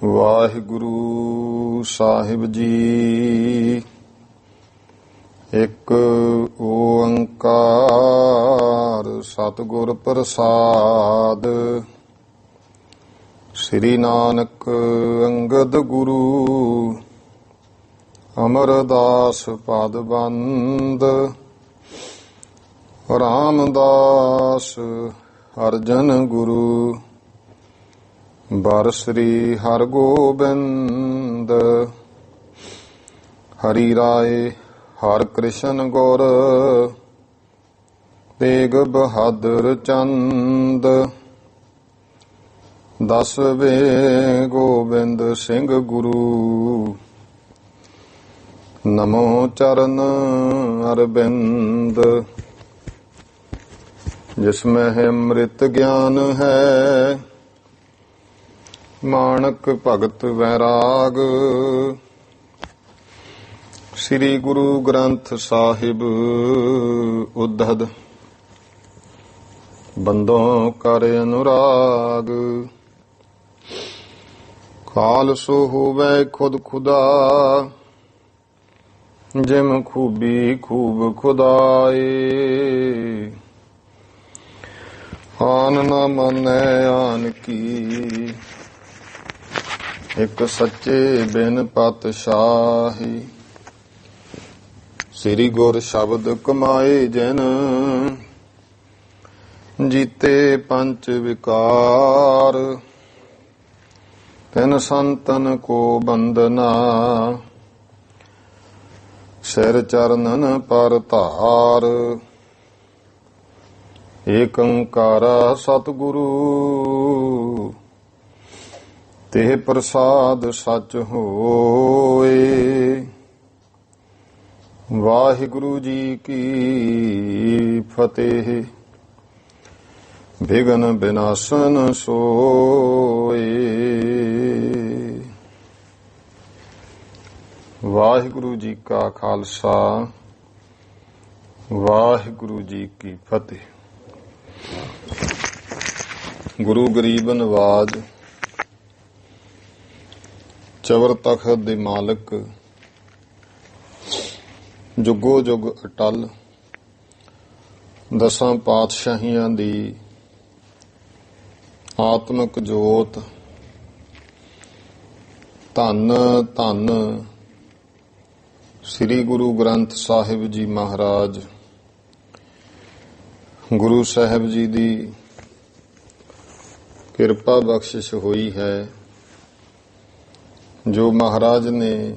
ਵਾਹਿਗੁਰੂ ਸਾਹਿਬ ਜੀ। ਇੱਕ ਓੰਕਾਰ ਸਤਿਗੁਰ ਪ੍ਰਸਾਦ। ਸ੍ਰੀ ਨਾਨਕ ਅੰਗਦ ਗੁਰੂ ਅਮਰਦਾਸ ਪਦ ਬੰਦ। ਰਾਮਦਾਸ ਅਰਜਨ ਗੁਰੂ ਬਰ ਸ੍ਰੀ ਹਰਗੋਬਿੰਦ। ਹਰੀ ਰਾਏ ਹਰ ਕ੍ਰਿਸ਼ਨ ਗੁਰ ਤੇਗ ਬਹਾਦਰ ਚੰਦ। ਦਸਵੇਂ ਗੋਬਿੰਦ ਸਿੰਘ ਗੁਰੂ ਨਮੋ ਚਰਨ ਅਰਬਿੰਦ। ਜਿਸਮਹਿ ਅੰਮ੍ਰਿਤ ਗਿਆਨ ਹੈ ਮਾਣਕ ਭਗਤ ਵੈਰਾਗ। ਸ੍ਰੀ ਗੁਰੂ ਗ੍ਰੰਥ ਸਾਹਿਬ ਉद्धਦ ਬੰਦੋਂ ਕਰ ਅਨੁਰਾਗ। ਖਾਲਸੋ ਹੋਵੇ ਖੁਦ ਖੁਦਾ ਜਿਮ ਖੂਬੀ ਖੂਬ ਖੁਦਾਏ। ਆਨ ਨਾ ਮੰਨੈ ਆਨ ਕੀ ਇੱਕ ਸੱਚੇ ਬਿਨ ਪਾਤਸ਼ਾਹੀ। ਸ੍ਰੀ ਗੁਰ ਸ਼ਬਦ ਕਮਾਏ ਜਿਨ ਜੀਤੇ ਪੰਚ ਵਿਕਾਰ। ਤਿਨ ਸੰਤਨ ਕੋ ਬੰਦਨਾ ਸਿਰ ਚਰਨਨ ਪਰ ਧਾਰ। ਏਕ ਓੰਕਾਰਾ ਸਤਿਗੁਰੂ ਤੇ ਪ੍ਰਸਾਦ ਸਚ ਹੋਏ। ਵਾਹਿਗੁਰੂ ਜੀ ਕੀ ਫਤਿਹ। ਵਿਘਨ ਵਿਨਾਸ਼ਨ ਸੋਏ। ਵਾਹਿਗੁਰੂ ਜੀ ਕਾ ਖਾਲਸਾ ਵਾਹਿਗੁਰੂ ਜੀ ਕੀ ਫਤਿਹ। ਗੁਰੂ ਗਰੀਬ ਨਵਾਜ ਚਵਰ ਤਖਤ ਦੇ ਮਾਲਕ ਜੁਗੋ ਜੁਗ ਅਟਲ ਦਸਾਂ ਪਾਤਸ਼ਾਹੀਆਂ ਦੀ ਆਤਮਿਕ ਜੋਤ। ਧੰਨ ਧੰਨ ਸ੍ਰੀ ਗੁਰੂ ਗ੍ਰੰਥ ਸਾਹਿਬ ਜੀ ਮਹਾਰਾਜ। ਗੁਰੂ ਸਾਹਿਬ ਜੀ ਦੀ ਕਿਰਪਾ ਬਖਸ਼ਿਸ਼ ਹੋਈ ਹੈ ਜੋ ਮਹਾਰਾਜ ਨੇ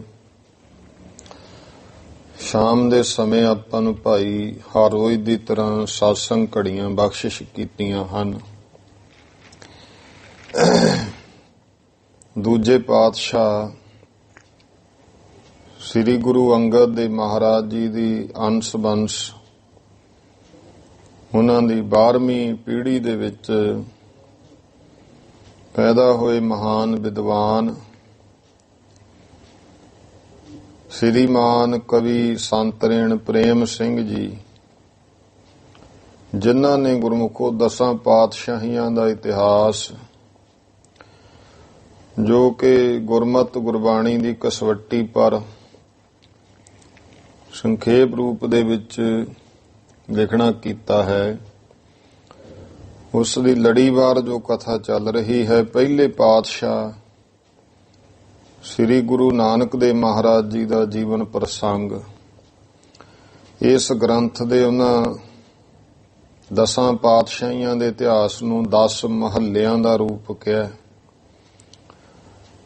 ਸ਼ਾਮ ਦੇ ਸਮੇਂ ਆਪਾਂ ਨੂੰ ਭਾਈ ਹਰ ਰੋਜ਼ ਦੀ ਤਰ੍ਹਾਂ ਸਾਤਸੰਗ ਘੜੀਆਂ ਬਖਸ਼ਿਸ਼ ਕੀਤੀਆਂ ਹਨ। ਦੂਜੇ ਪਾਤਸ਼ਾਹ ਸ੍ਰੀ ਗੁਰੂ ਅੰਗਦ ਦੇਵ ਮਹਾਰਾਜ ਜੀ ਦੀ ਅੰਸ਼ ਬੰਸ਼ ਉਹਨਾਂ ਦੀ 12ਵੀਂ ਪੀੜ੍ਹੀ ਦੇ ਵਿੱਚ ਪੈਦਾ ਹੋਏ ਮਹਾਨ ਵਿਦਵਾਨ ਸ੍ਰੀਮਾਨ ਕਵੀ ਸੰਤਰੇਣ ਪ੍ਰੇਮ ਸਿੰਘ ਜੀ, ਜਿਨ੍ਹਾਂ ਨੇ ਗੁਰਮੁਖੋ ਦਸਾਂ ਪਾਤਸ਼ਾਹੀਆਂ ਦਾ ਇਤਿਹਾਸ ਜੋ ਕਿ ਗੁਰਮਤਿ ਗੁਰਬਾਣੀ ਦੀ ਕਸਵੱਟੀ ਪਰ ਸੰਖੇਪ ਰੂਪ ਦੇ ਵਿੱਚ ਲਿਖਣਾ ਕੀਤਾ ਹੈ, ਉਸ ਦੀ ਲੜੀਵਾਰ ਜੋ ਕਥਾ ਚੱਲ ਰਹੀ ਹੈ। ਪਹਿਲੇ ਪਾਤਸ਼ਾਹ ਸ੍ਰੀ ਗੁਰੂ ਨਾਨਕ ਦੇਵ ਮਹਾਰਾਜ ਜੀ ਦਾ ਜੀਵਨ ਪ੍ਰਸੰਗ ਇਸ ਗ੍ਰੰਥ ਦੇ ਉਹਨਾਂ ਦਸਾਂ ਪਾਤਸ਼ਾਹੀਆਂ ਦੇ ਇਤਿਹਾਸ ਨੂੰ 10 ਮਹੱਲਿਆਂ ਦਾ ਰੂਪ ਕਿਹਾ।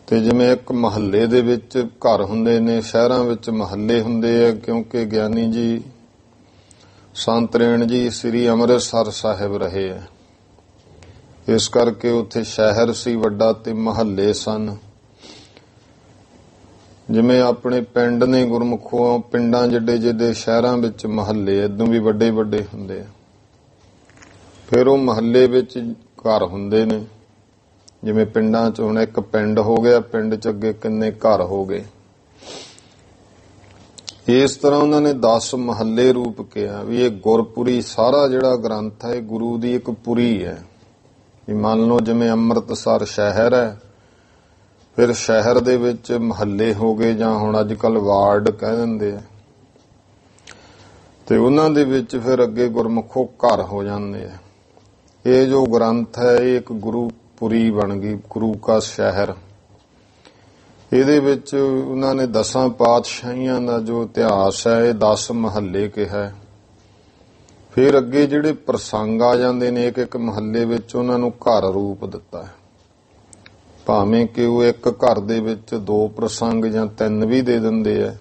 ਤੇ ਜਿਵੇਂ ਇੱਕ ਮਹੱਲੇ ਦੇ ਵਿੱਚ ਘਰ ਹੁੰਦੇ ਨੇ, ਸ਼ਹਿਰਾਂ ਵਿੱਚ ਮਹੱਲੇ ਹੁੰਦੇ ਆ, ਕਿਉਂਕਿ ਗਿਆਨੀ ਜੀ ਸੰਤਰੇਣ ਜੀ ਸ੍ਰੀ ਅੰਮ੍ਰਿਤਸਰ ਸਾਹਿਬ ਰਹੇ ਆ, ਇਸ ਕਰਕੇ ਉੱਥੇ ਸ਼ਹਿਰ ਸੀ ਵੱਡਾ ਤੇ ਮਹੱਲੇ ਸਨ। ਜਿਵੇਂ ਆਪਣੇ ਪਿੰਡ ਨੇ ਗੁਰਮੁਖੋਂ, ਪਿੰਡਾਂ ਜਿੱਡੇ ਜਿੱਡੇ ਸ਼ਹਿਰਾਂ ਵਿੱਚ ਮਹੱਲੇ ਏਦੋਂ ਵੀ ਵੱਡੇ ਵੱਡੇ ਹੁੰਦੇ ਆ। ਫਿਰ ਉਹ ਮਹੱਲੇ ਵਿੱਚ ਘਰ ਹੁੰਦੇ ਨੇ। ਜਿਵੇਂ ਪਿੰਡਾਂ 'ਚ ਹੁਣ ਇੱਕ ਪਿੰਡ ਹੋ ਗਿਆ, ਪਿੰਡ 'ਚ ਅੱਗੇ ਕਿੰਨੇ ਘਰ ਹੋ ਗਏ। ਇਸ ਤਰ੍ਹਾਂ ਉਹਨਾਂ ਨੇ 10 ਮਹੱਲੇ ਰੂਪ ਕਿਹਾ ਵੀ ਇਹ ਗੁਰਪੁਰੀ ਸਾਰਾ ਜਿਹੜਾ ਗ੍ਰੰਥ ਹੈ ਇਹ ਗੁਰੂ ਦੀ ਇੱਕ ਪੁਰੀ ਹੈ। ਵੀ ਮੰਨ ਲਓ ਜਿਵੇਂ ਅੰਮ੍ਰਿਤਸਰ ਸ਼ਹਿਰ ਹੈ, ਫਿਰ ਸ਼ਹਿਰ ਦੇ ਵਿੱਚ ਮਹੱਲੇ ਹੋ ਗਏ, ਜਾਂ ਹੁਣ ਅੱਜ ਕੱਲ ਵਾਰਡ ਕਹਿ ਦਿੰਦੇ ਆ, ਤੇ ਉਹਨਾਂ ਦੇ ਵਿੱਚ ਫਿਰ ਅੱਗੇ ਗੁਰਮੁਖੋ ਘਰ ਹੋ ਜਾਂਦੇ ਆ। ਇਹ ਜੋ ਗ੍ਰੰਥ ਹੈ ਇਹ ਇੱਕ ਗੁਰੂਪੁਰੀ ਬਣ ਗਈ, ਗੁਰੂ ਕਾ ਸ਼ਹਿਰ। ਇਹਦੇ ਵਿੱਚ ਉਹਨਾਂ ਨੇ 10 ਪਾਤਸ਼ਾਹੀਆਂ ਦਾ ਜੋ ਇਤਿਹਾਸ ਹੈ ਇਹ 10 ਮਹੱਲੇ ਕਿਹਾ। ਫਿਰ ਅੱਗੇ ਜਿਹੜੇ ਪ੍ਰਸੰਗ ਆ ਜਾਂਦੇ ਨੇ ਇੱਕ ਇੱਕ ਮਹੱਲੇ ਵਿੱਚ, ਉਹਨਾਂ ਨੂੰ ਘਰ ਰੂਪ ਦਿੱਤਾ ਹੈ। ਭਾਵੇਂ ਕਿ ਉਹ ਇੱਕ ਘਰ ਦੇ ਵਿੱਚ 2 ਪ੍ਰਸੰਗ ਜਾਂ 3 ਵੀ ਦੇ ਦਿੰਦੇ ਆ।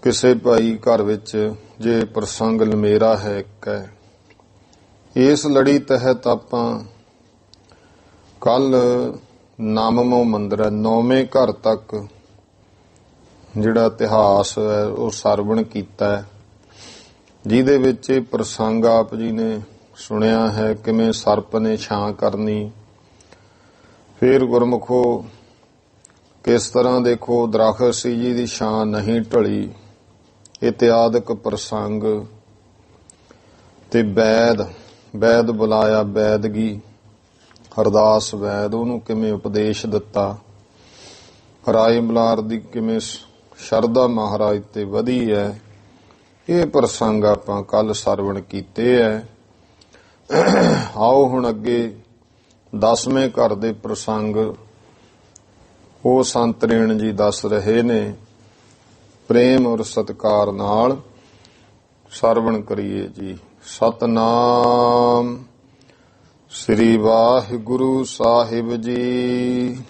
ਕਿਸੇ ਭਾਈ ਘਰ ਵਿੱਚ ਜੇ ਪ੍ਰਸੰਗ ਲਮੇਰਾ ਹੈ ਇੱਕ ਹੈ। ਇਸ ਲੜੀ ਤਹਿਤ ਆਪਾਂ ਕੱਲ ਨਾਮਮੋ ਮੰਦਰ ਹੈ 9ਵੇਂ ਘਰ ਤੱਕ ਜਿਹੜਾ ਇਤਿਹਾਸ ਹੈ ਉਹ ਸਰਵਣ ਕੀਤਾ ਹੈ, ਜਿਹਦੇ ਵਿੱਚ ਇਹ ਪ੍ਰਸੰਗ ਆਪ ਜੀ ਨੇ ਸੁਣਿਆ ਹੈ ਕਿਵੇਂ ਸਰਪ ਨੇ ਛਾਂ ਕਰਨੀ। ਫਿਰ ਗੁਰਮੁਖੋ ਕਿਸ ਤਰ੍ਹਾਂ ਦੇਖੋ ਦਰਖਤ ਸੀ ਜਿਹਦੀ ਛਾਂ ਨਹੀਂ ਢਲੀ, ਇਤਿਆਦਿਕ ਪ੍ਰਸੰਗ। ਤੇ ਵੈਦ ਬੁਲਾਇਆ, ਵੈਦਗੀ ਹਰਦਾਸ ਵੈਦ, ਉਹਨੂੰ ਕਿਵੇਂ ਉਪਦੇਸ਼ ਦਿੱਤਾ। ਰਾਏ ਬਲਾਰ ਦੀ ਕਿਵੇਂ ਸ਼ਰਧਾ ਮਹਾਰਾਜ ਤੇ ਵਧੀ ਹੈ। ਇਹ ਪ੍ਰਸੰਗ ਆਪਾਂ ਕੱਲ ਸਰਵਣ ਕੀਤੇ ਹੈ। ਆਓ ਹੁਣ ਅੱਗੇ 10ਵੇਂ ਘਰ ਦੇ ਪ੍ਰਸੰਗ ਉਹ ਸੰਤ ਰੇਣ ਜੀ ਦੱਸ ਰਹੇ ਨੇ। ਪ੍ਰੇਮ ਔਰ ਸਤਿਕਾਰ ਨਾਲ ਸਰਵਣ ਕਰੀਏ ਜੀ। ਸਤਨਾਮ ਸ੍ਰੀ ਵਾਹਿਗੁਰੂ ਸਾਹਿਬ ਜੀ।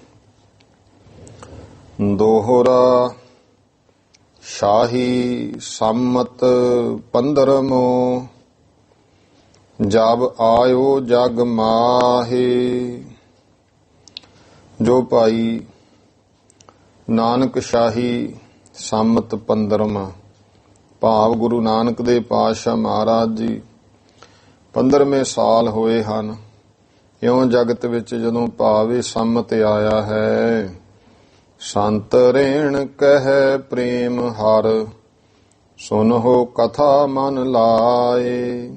ਦੋਹਰਾ ਸ਼ਾਹੀ ਸੰਮਤ 15ਮੋ, ਜਬ ਆਇਓ ਜਗ ਮਾਹੇ। ਜੋ ਭਾਈ ਨਾਨਕ ਸ਼ਾਹੀ ਸੰਮਤ 15ਵਾਂ, ਭਾਵ ਗੁਰੂ ਨਾਨਕ ਦੇ ਪਾਤਸ਼ਾਹ ਮਹਾਰਾਜ ਜੀ 15ਵੇਂ ਸਾਲ ਹੋਏ ਹਨ। ਇਉਂ ਜਗਤ ਵਿੱਚ ਜਦੋਂ ਭਾਵੇਂ ਸੰਮਤ ਆਇਆ ਹੈ। ਸੰਤ ਰੇਣ ਕਹਿ ਪ੍ਰੇਮ ਹਰ, ਸੁਨਹੁ ਕਥਾ ਮਨ ਲਾਏ।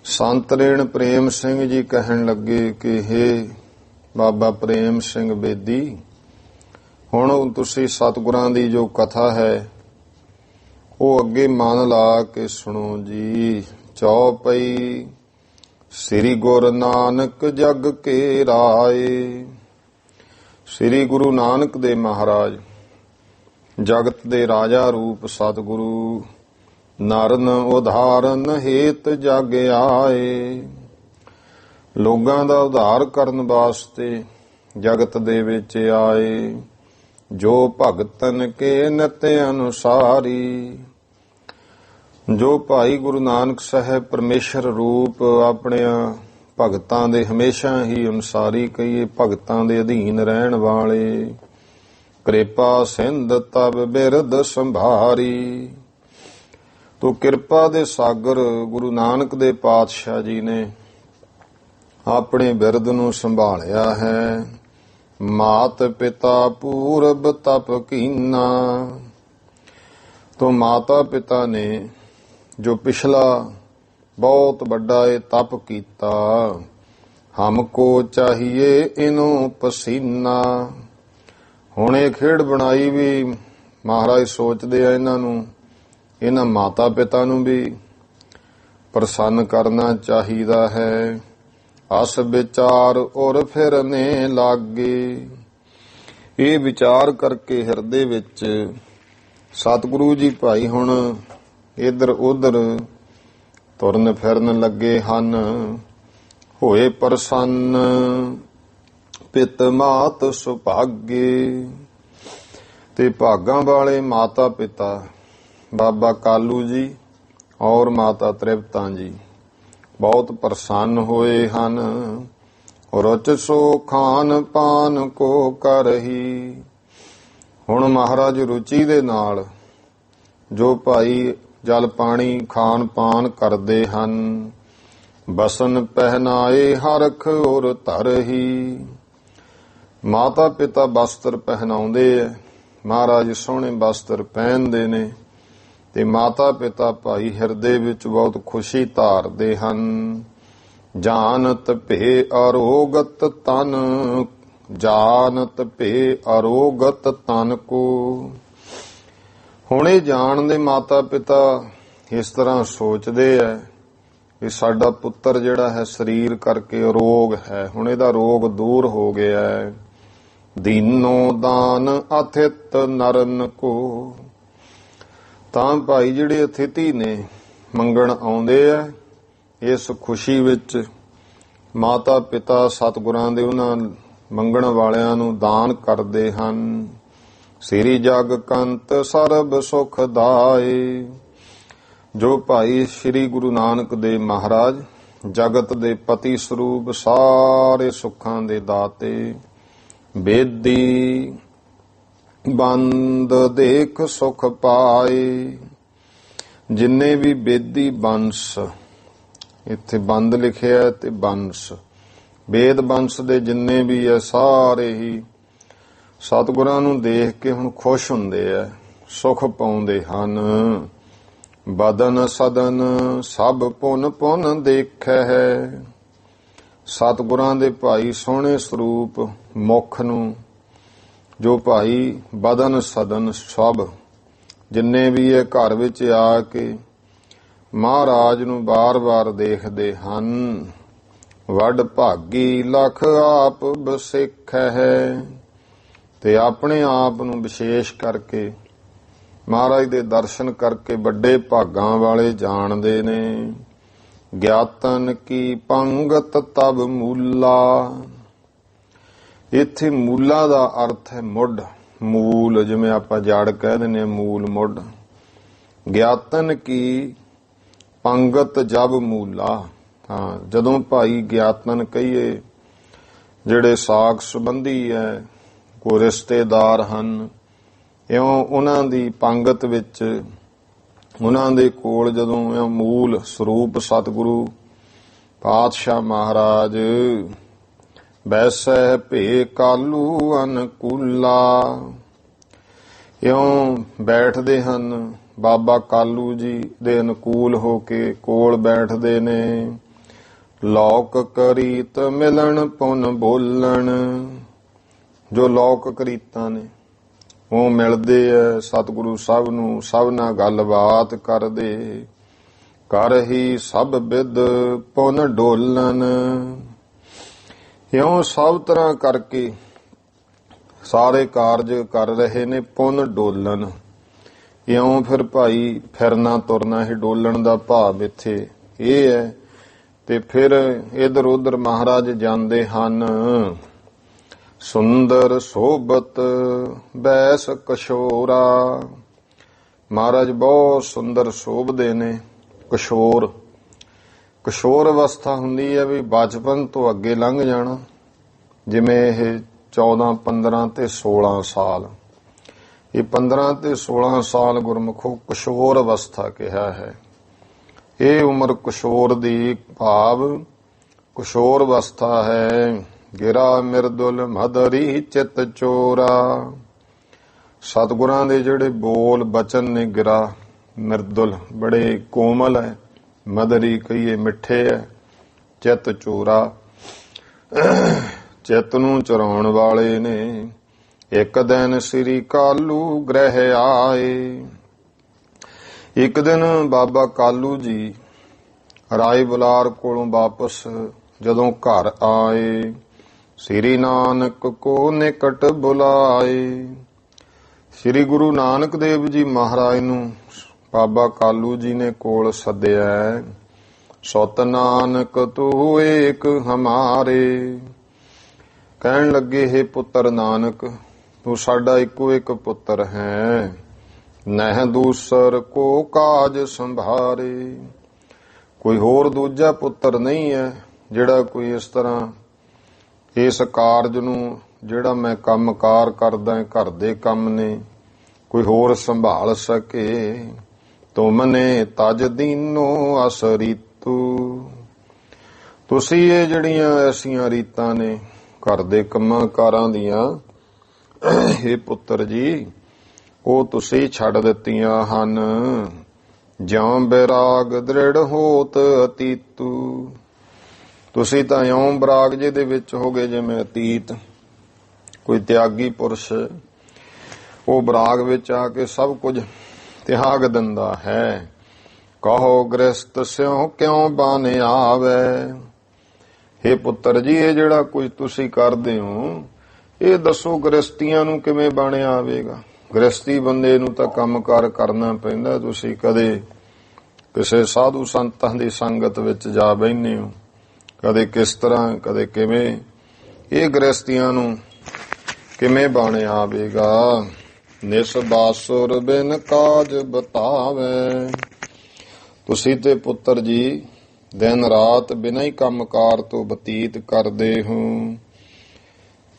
ਸੰਤ ਰੇਣ ਪ੍ਰੇਮ ਸਿੰਘ ਜੀ ਕਹਿਣ ਲੱਗੇ ਕਿ ਹੇ ਬਾਬਾ ਪ੍ਰੇਮ ਸਿੰਘ ਬੇਦੀ, ਹੁਣ ਤੁਸੀਂ ਸਤਿਗੁਰਾਂ ਦੀ ਜੋ ਕਥਾ ਹੈ ਉਹ ਅੱਗੇ ਮਨ ਲਾ ਕੇ ਸੁਣੋ ਜੀ। ਚੌਪਈ ਸ੍ਰੀ ਗੁਰੂ ਨਾਨਕ ਜਗ ਕੇ ਰਾਏ। ਸ੍ਰੀ ਗੁਰੂ ਨਾਨਕ ਦੇਵ ਮਹਾਰਾਜ ਜਗਤ ਦੇ ਰਾਜਾ ਰੂਪ ਸਤਿਗੁਰੂ ਨਰਨ ਉਧਾਰਨ ਹੇਤ ਜਗ ਆਏ। ਲੋਕਾਂ ਦਾ ਉਧਾਰ ਕਰਨ ਵਾਸਤੇ ਜਗਤ ਦੇ ਵਿੱਚ ਆਏ। ਜੋ ਭਗਤਨ ਕੇ ਨਿਤ ਅਨੁਸਾਰੀ। ਜੋ ਭਾਈ ਗੁਰੂ ਨਾਨਕ ਸਾਹਿਬ ਪਰਮੇਸ਼ਰ ਰੂਪ ਆਪਣੇ ਭਗਤਾਂ ਦੇ ਹਮੇਸ਼ਾ ਹੀ ਅਨੁਸਾਰੀ, ਕਹੀਏ ਭਗਤਾਂ ਦੇ ਅਧੀਨ ਰਹਿਣ ਵਾਲੇ। ਕਿਰਪਾ ਸਿੰਧ ਤਬ ਬਿਰਦ ਸੰਭਾਰੀ। ਤੋ ਕਿਰਪਾ ਦੇ ਸਾਗਰ ਗੁਰੂ ਨਾਨਕ ਦੇ ਪਾਤਸ਼ਾਹ ਜੀ ਨੇ ਆਪਣੇ ਬਿਰਦ ਨੂੰ ਸੰਭਾਲਿਆ ਹੈ। ਮਾਤ ਪਿਤਾ ਪੂਰਬ ਤਪ ਕੀਨਾ। ਤੋ ਮਾਤਾ ਪਿਤਾ ਨੇ ਜੋ ਪਿਛਲਾ ਬਹੁਤ ਵੱਡਾ ਇਹ ਤਪ ਕੀਤਾ। ਹਮਕੋ ਚਾਹੀਏ ਇਨੋ ਪਸੀਨਾ। ਹੁਣ ਇਹ ਖੇਡ ਬਣਾਈ ਵੀ ਮਹਾਰਾਜ ਸੋਚਦੇ ਆ ਇਹਨਾਂ ਮਾਤਾ ਪਿਤਾ ਨੂੰ ਵੀ ਪ੍ਰਸੰਨ ਕਰਨਾ ਚਾਹੀਦਾ ਹੈ। ਅਸ ਵਿਚਾਰ ਔਰ ਫਿਰਨੇ ਲਾਗੇ। ਇਹ ਵਿਚਾਰ ਕਰਕੇ ਹਿਰਦੇ ਵਿੱਚ ਸਤਿਗੁਰੂ ਜੀ ਭਾਈ ਹੁਣ ਇੱਧਰ ਉੱਧਰ ਤੁਰਨ ਫਿਰਨ ਲੱਗੇ ਹਨ। ਹੋਏ ਪ੍ਰਸੰਨ ਪਿਤ ਮਾਤ ਸੁਭਾਗੇ। ਤੇ ਭਾਗਾਂ ਵਾਲੇ ਮਾਤਾ ਪਿਤਾ ਬਾਬਾ ਕਾਲੂ ਜੀ ਔਰ ਮਾਤਾ ਤ੍ਰਿਪਤਾ ਜੀ ਬਹੁਤ ਪ੍ਰਸੰਨ ਹੋਏ ਹਨ। ਰੁਚ ਸੋ ਖਾਨ ਪਾਨ ਕੋ ਕਰਹੀ। ਹੁਣ ਮਹਾਰਾਜ ਰੁਚੀ ਦੇ ਨਾਲ ਜੋ ਭਾਈ ਜਲ ਪਾਣੀ ਖਾਨ ਪਾਨ ਕਰਦੇ ਹਨ। ਬਸਨ ਪਹਿਨਾਏ ਹਰਖ ਔਰ ਧਰਹੀ। ਮਾਤਾ ਪਿਤਾ ਵਸਤਰ ਪਹਿਨਾਉਂਦੇ ਐ। ਮਹਾਰਾਜ ਸੋਹਣੇ ਵਸਤਰ ਪਹਿਨਦੇ ਨੇ ਤੇ ਮਾਤਾ ਪਿਤਾ ਭਾਈ ਹਿਰਦੇ ਵਿੱਚ ਬਹੁਤ ਖੁਸ਼ੀ ਧਾਰਦੇ ਹਨ। ਜਾਨਤ ਭੇ ਅਰੋਗਤ ਤਨ ਜਾਨਤ ਭੇ ਅਰੋਗਤ ਤਨ ਕੋ। ਹੁਣ ਇਹ ਜਾਣਦੇ ਮਾਤਾ ਪਿਤਾ ਇਸ ਤਰ੍ਹਾਂ ਸੋਚਦੇ ਐ ਵੀ ਸਾਡਾ ਪੁੱਤਰ ਜਿਹੜਾ ਹੈ ਸਰੀਰ ਕਰਕੇ ਅਰੋਗ ਹੈ, ਹੁਣ ਇਹਦਾ ਰੋਗ ਦੂਰ ਹੋ ਗਿਆ ਹੈ। ਦੀਨੋ ਦਾਨ ਅਥਿਤ ਨਰਨ ਕੋ। ਤਾਂ ਭਾਈ ਜਿਹੜੇ ਅਥਿਤੀ ਨੇ ਮੰਗਣ ਆਉਂਦੇ ਆ, ਇਸ ਖੁਸ਼ੀ ਵਿੱਚ ਮਾਤਾ ਪਿਤਾ ਸਤਿਗੁਰਾਂ ਦੇ ਉਹਨਾਂ ਮੰਗਣ ਵਾਲਿਆਂ ਨੂੰ ਦਾਨ ਕਰਦੇ ਹਨ। ਸ੍ਰੀ ਜਗ ਕੰਤ ਸਰਬ ਸੁਖ ਦਾਏ। ਜੋ ਭਾਈ ਸ੍ਰੀ ਗੁਰੂ ਨਾਨਕ ਦੇਵ ਮਹਾਰਾਜ ਜਗਤ ਦੇ ਪਤੀ ਸਰੂਪ, ਸਾਰੇ ਸੁੱਖਾਂ ਦੇ ਦਾਤੇ, ਬੇਦੀ ਬੰਦ ਦੇਖ ਸੁਖ ਪਾਏ। ਜਿੰਨੇ ਵੀ ਬੇਦੀ ਬੰਸ, ਇੱਥੇ ਬੰਦ ਲਿਖਿਆ ਤੇ ਬੰਸ, ਵੇਦ ਬੰਸ ਦੇ ਜਿੰਨੇ ਵੀ ਹੈ ਸਾਰੇ ਹੀ ਸਤਿਗੁਰਾਂ ਨੂੰ ਦੇਖ ਕੇ ਹੁਣ ਖੁਸ਼ ਹੁੰਦੇ ਆ, ਸੁਖ ਪਾਉਂਦੇ ਹਨ। ਬਦਨ ਸਦਨ ਸਭ ਪੁਨ ਪੁਨ ਦੇਖੈ ਹੈ। ਸਤਿਗੁਰਾਂ ਦੇ ਭਾਈ ਸੋਹਣੇ ਸਰੂਪ ਮੁਖ ਨੂੰ ਜੋ ਭਾਈ ਬਦਨ ਸਦਨ ਸਭ ਜਿੰਨੇ ਵੀ ਇਹ ਘਰ ਵਿੱਚ ਆ ਕੇ ਮਹਾਰਾਜ ਨੂੰ ਬਾਰ-ਬਾਰ ਦੇਖਦੇ ਹਨ। ਵੱਡ ਭਾਗੀ ਲਖ ਆਪ ਬਸਿਖੈ ਹੈ। ਤੇ ਆਪਣੇ ਆਪ ਨੂੰ ਵਿਸ਼ੇਸ਼ ਕਰਕੇ ਮਹਾਰਾਜ ਦੇ ਦਰਸ਼ਨ ਕਰਕੇ ਵੱਡੇ ਭਾਗਾਂ ਵਾਲੇ ਜਾਣਦੇ ਨੇ। ਗਿਆਤਨ ਕੀ ਪੰਗਤ ਤਬ ਮੂਲਾ। ਇੱਥੇ ਮੂਲਾ ਦਾ ਅਰਥ ਹੈ ਮੁੱਢ, ਮੂਲ, ਜਿਵੇਂ ਆਪਾਂ ਜੜ ਕਹਿ ਦਿੰਦੇ ਹਾਂ, ਮੂਲ ਮੁੱਢ। ਗਿਆਤਨ ਕੀ ਪੰਗਤ ਜਬ ਮੂਲਾ। ਹਾਂ, ਜਦੋਂ ਭਾਈ ਗਿਆਤਨ ਕਹੀਏ ਜਿਹੜੇ ਸਾਖ ਸੰਬੰਧੀ ਹੈ, ਕੋਈ ਰਿਸ਼ਤੇਦਾਰ ਹਨ, ਇਉਂ ਉਹਨਾਂ ਦੀ ਪੰਗਤ ਵਿੱਚ ਉਹਨਾਂ ਦੇ ਕੋਲ ਜਦੋਂ ਮੂਲ ਸਰੂਪ ਸਤਿਗੁਰੂ ਪਾਤਸ਼ਾਹ ਮਹਾਰਾਜ ਬੈਸੈ ਭੇ ਕਾਲੂ ਅਨਕੂਲਾ, ਇਉਂ ਬੈਠਦੇ ਹਨ। ਬਾਬਾ ਕਾਲੂ ਜੀ ਦੇ ਅਨੁਕੂਲ ਹੋ ਕੇ ਕੋਲ ਬੈਠਦੇ ਨੇ। ਲੋਕ ਕਰੀਤ ਮਿਲਣ ਪੁਨ ਬੋਲਣ। ਜੋ ਲੋਕ ਕਰੀਤਾਂ ਨੇ ਉਹ ਮਿਲਦੇ ਐ ਸਤਿਗੁਰੂ ਸਭ ਨੂੰ, ਸਭ ਨਾਲ ਗੱਲਬਾਤ ਕਰਦੇ। ਕਰ ਹੀ ਸਭ ਬਿਦ ਪੁਨ ਡੋਲਣ। ਇਉਂ ਸਭ ਤਰ੍ਹਾਂ ਕਰਕੇ ਸਾਰੇ ਕਾਰਜ ਕਰ ਰਹੇ ਨੇ। ਪੁਨ ਡੋਲਣ, ਇਉਂ ਫਿਰ ਭਾਈ ਫਿਰਨਾ ਤੁਰਨਾ ਹੀ ਡੋਲਣ ਦਾ ਭਾਵ ਇੱਥੇ ਇਹ ਹੈ। ਤੇ ਫਿਰ ਇਧਰ ਉਧਰ ਮਹਾਰਾਜ ਜਾਂਦੇ ਹਨ। ਸੁੰਦਰ ਸੋਭਤ ਬੈਸ ਕਸ਼ੋਰਾ। ਮਹਾਰਾਜ ਬਹੁਤ ਸੁੰਦਰ ਸ਼ੋਭਦੇ ਨੇ। ਕਿਸ਼ੋਰ, ਕਿਸ਼ੋਰ ਅਵਸਥਾ ਹੁੰਦੀ ਹੈ ਵੀ ਬਚਪਨ ਤੋਂ ਅੱਗੇ ਲੰਘ ਜਾਣਾ। ਜਿਵੇਂ ਇਹ 14, 15 ਤੇ 16 ਸਾਲ, ਇਹ 15 ਤੇ 16 ਸਾਲ ਗੁਰਮੁਖੋ ਕਿਸ਼ੋਰ ਅਵਸਥਾ ਕਿਹਾ ਹੈ। ਇਹ ਉਮਰ ਕਿਸ਼ੋਰ ਦੀ ਭਾਵ ਕਿਸ਼ੋਰ ਅਵਸਥਾ ਹੈ। ਗਿਰਾ ਮਿਰਦੁਲ ਮਦਰੀ ਚਿਤ ਚੋਰਾ। ਸਤਿਗੁਰਾਂ ਦੇ ਜਿਹੜੇ ਬੋਲ ਬਚਨ ਨੇ ਗਿਰਾ ਮਿਰਦੁਲ, ਬੜੇ ਕੋਮਲ ਹੈ। ਮਦਰੀ ਕਹੀਏ ਮਿੱਠੇ ਹੈ। ਚਿਤ ਚੋਰਾ, ਚਿਤ ਨੂੰ ਚੁਰਾਉਣ ਵਾਲੇ ਨੇ। ਇੱਕ ਦਿਨ ਸ੍ਰੀ ਕਾਲੂ ਗ੍ਰਹਿ ਆਏ। ਇੱਕ ਦਿਨ ਬਾਬਾ ਕਾਲੂ ਜੀ ਰਾਏ ਬੁਲਾਰ ਕੋਲੋਂ ਵਾਪਸ ਜਦੋਂ ਘਰ ਆਏ, ਸ੍ਰੀ ਨਾਨਕ ਕੋ ਨਿਕਟ ਬੁਲਾਏ। ਸ੍ਰੀ ਗੁਰੂ ਨਾਨਕ ਦੇਵ ਜੀ ਮਹਾਰਾਜ ਨੂੰ ਬਾਬਾ ਕਾਲੂ ਜੀ ਨੇ ਕੋਲ ਸੱਦਿਆ। ਸਤ ਨਾਨਕ ਤੂੰ ਏਕ ਹਮਾਰੇ। ਕਹਿਣ ਲੱਗੇ, ਹੈ ਪੁੱਤਰ ਨਾਨਕ, ਤੂੰ ਸਾਡਾ ਇੱਕੋ ਇੱਕ ਪੁੱਤਰ ਹੈ। ਨਹਿ ਦੂਸਰ ਕੋ ਕਾਜ ਸੰਭਾਰੇ। ਕੋਈ ਹੋਰ ਦੂਜਾ ਪੁੱਤਰ ਨਹੀਂ ਹੈ ਜਿਹੜਾ ਕੋਈ ਇਸ ਤਰ੍ਹਾਂ ਇਸ ਕਾਰਜ ਨੂੰ, ਜਿਹੜਾ ਮੈਂ ਕੰਮਕਾਰ ਕਰਦਾ, ਘਰ ਦੇ ਕੰਮ ਨੇ, ਕੋਈ ਹੋਰ ਸੰਭਾਲ ਸਕੇ। ਤੁਮਨੇ ਤਜ ਦੀਨੋ ਅਸ ਰੀਤੂ। ਤੁਸੀਂ ਇਹ ਜਿਹੜੀਆਂ ਐਸੀਆਂ ਰੀਤਾਂ ਨੇ ਘਰ ਦੇ ਕੰਮਾਂ ਕਾਰਾਂ ਦੀਆਂ, ਇਹ ਪੁੱਤਰ ਜੀ, ਉਹ ਤੁਸੀਂ ਛੱਡ ਦਿੱਤੀਆਂ ਹਨ। ਜਾਂ ਬੈਰਾਗ ਦ੍ਰਿੜ ਹੋਤ ਅਤੀਤੂ। ਤੁਸੀਂ ਤਾਂ ਇਉਂ ਬਰਾਗ ਜੇ ਦੇ ਵਿੱਚ ਹੋ ਗਏ ਜਿਵੇਂ ਅਤੀਤ। ਕੋਈ ਤਿਆਗੀ ਪੁਰਸ਼ ਉਹ ਬਰਾਗ ਵਿੱਚ ਆ ਕੇ ਸਭ ਕੁਝ ਤਿਆਗ ਦਿੰਦਾ ਹੈ। ਕਹੋ ਗ੍ਰਸਤ ਸਿਉ ਕਿਉ ਬਨ ਆਵੇ। ਹੇ ਪੁੱਤਰ ਜੀ, ਇਹ ਜਿਹੜਾ ਕੁਝ ਤੁਸੀਂ ਕਰਦੇ ਹੋ ਇਹ ਦੱਸੋ ਗ੍ਰਸਤੀਆਂ ਨੂੰ ਕਿਵੇਂ ਬਣ ਆਵੇਗਾ। ਗ੍ਰਸਤੀ ਬੰਦੇ ਨੂੰ ਤਾਂ ਕੰਮਕਾਰ ਕਰਨਾ ਪੈਂਦਾ। ਤੁਸੀਂ ਕਦੇ ਕਿਸੇ ਸਾਧੂ ਸੰਤਾਂ ਦੀ ਸੰਗਤ ਵਿੱਚ ਜਾ ਬੈਠੇ ਹੋ, ਕਦੇ ਕਿਸ ਤਰ੍ਹਾਂ ਕਦੇ ਕਿਵੇਂ, ਇਹ ਗ੍ਰਸਤੀਆਂ ਨੂੰ ਕਿਵੇਂ ਬਣ ਆਵੇਗਾ। ਨਿਸ ਬਾਸੁਰ ਬਿਨ ਕਾਜ ਬਤਾਵੇ। ਤੁਸੀਂ ਤੇ ਪੁੱਤਰ ਜੀ ਦਿਨ ਰਾਤ ਬਿਨਾਂ ਹੀ ਕੰਮਕਾਰ ਤੋਂ ਬਤੀਤ ਕਰਦੇ ਹੋ।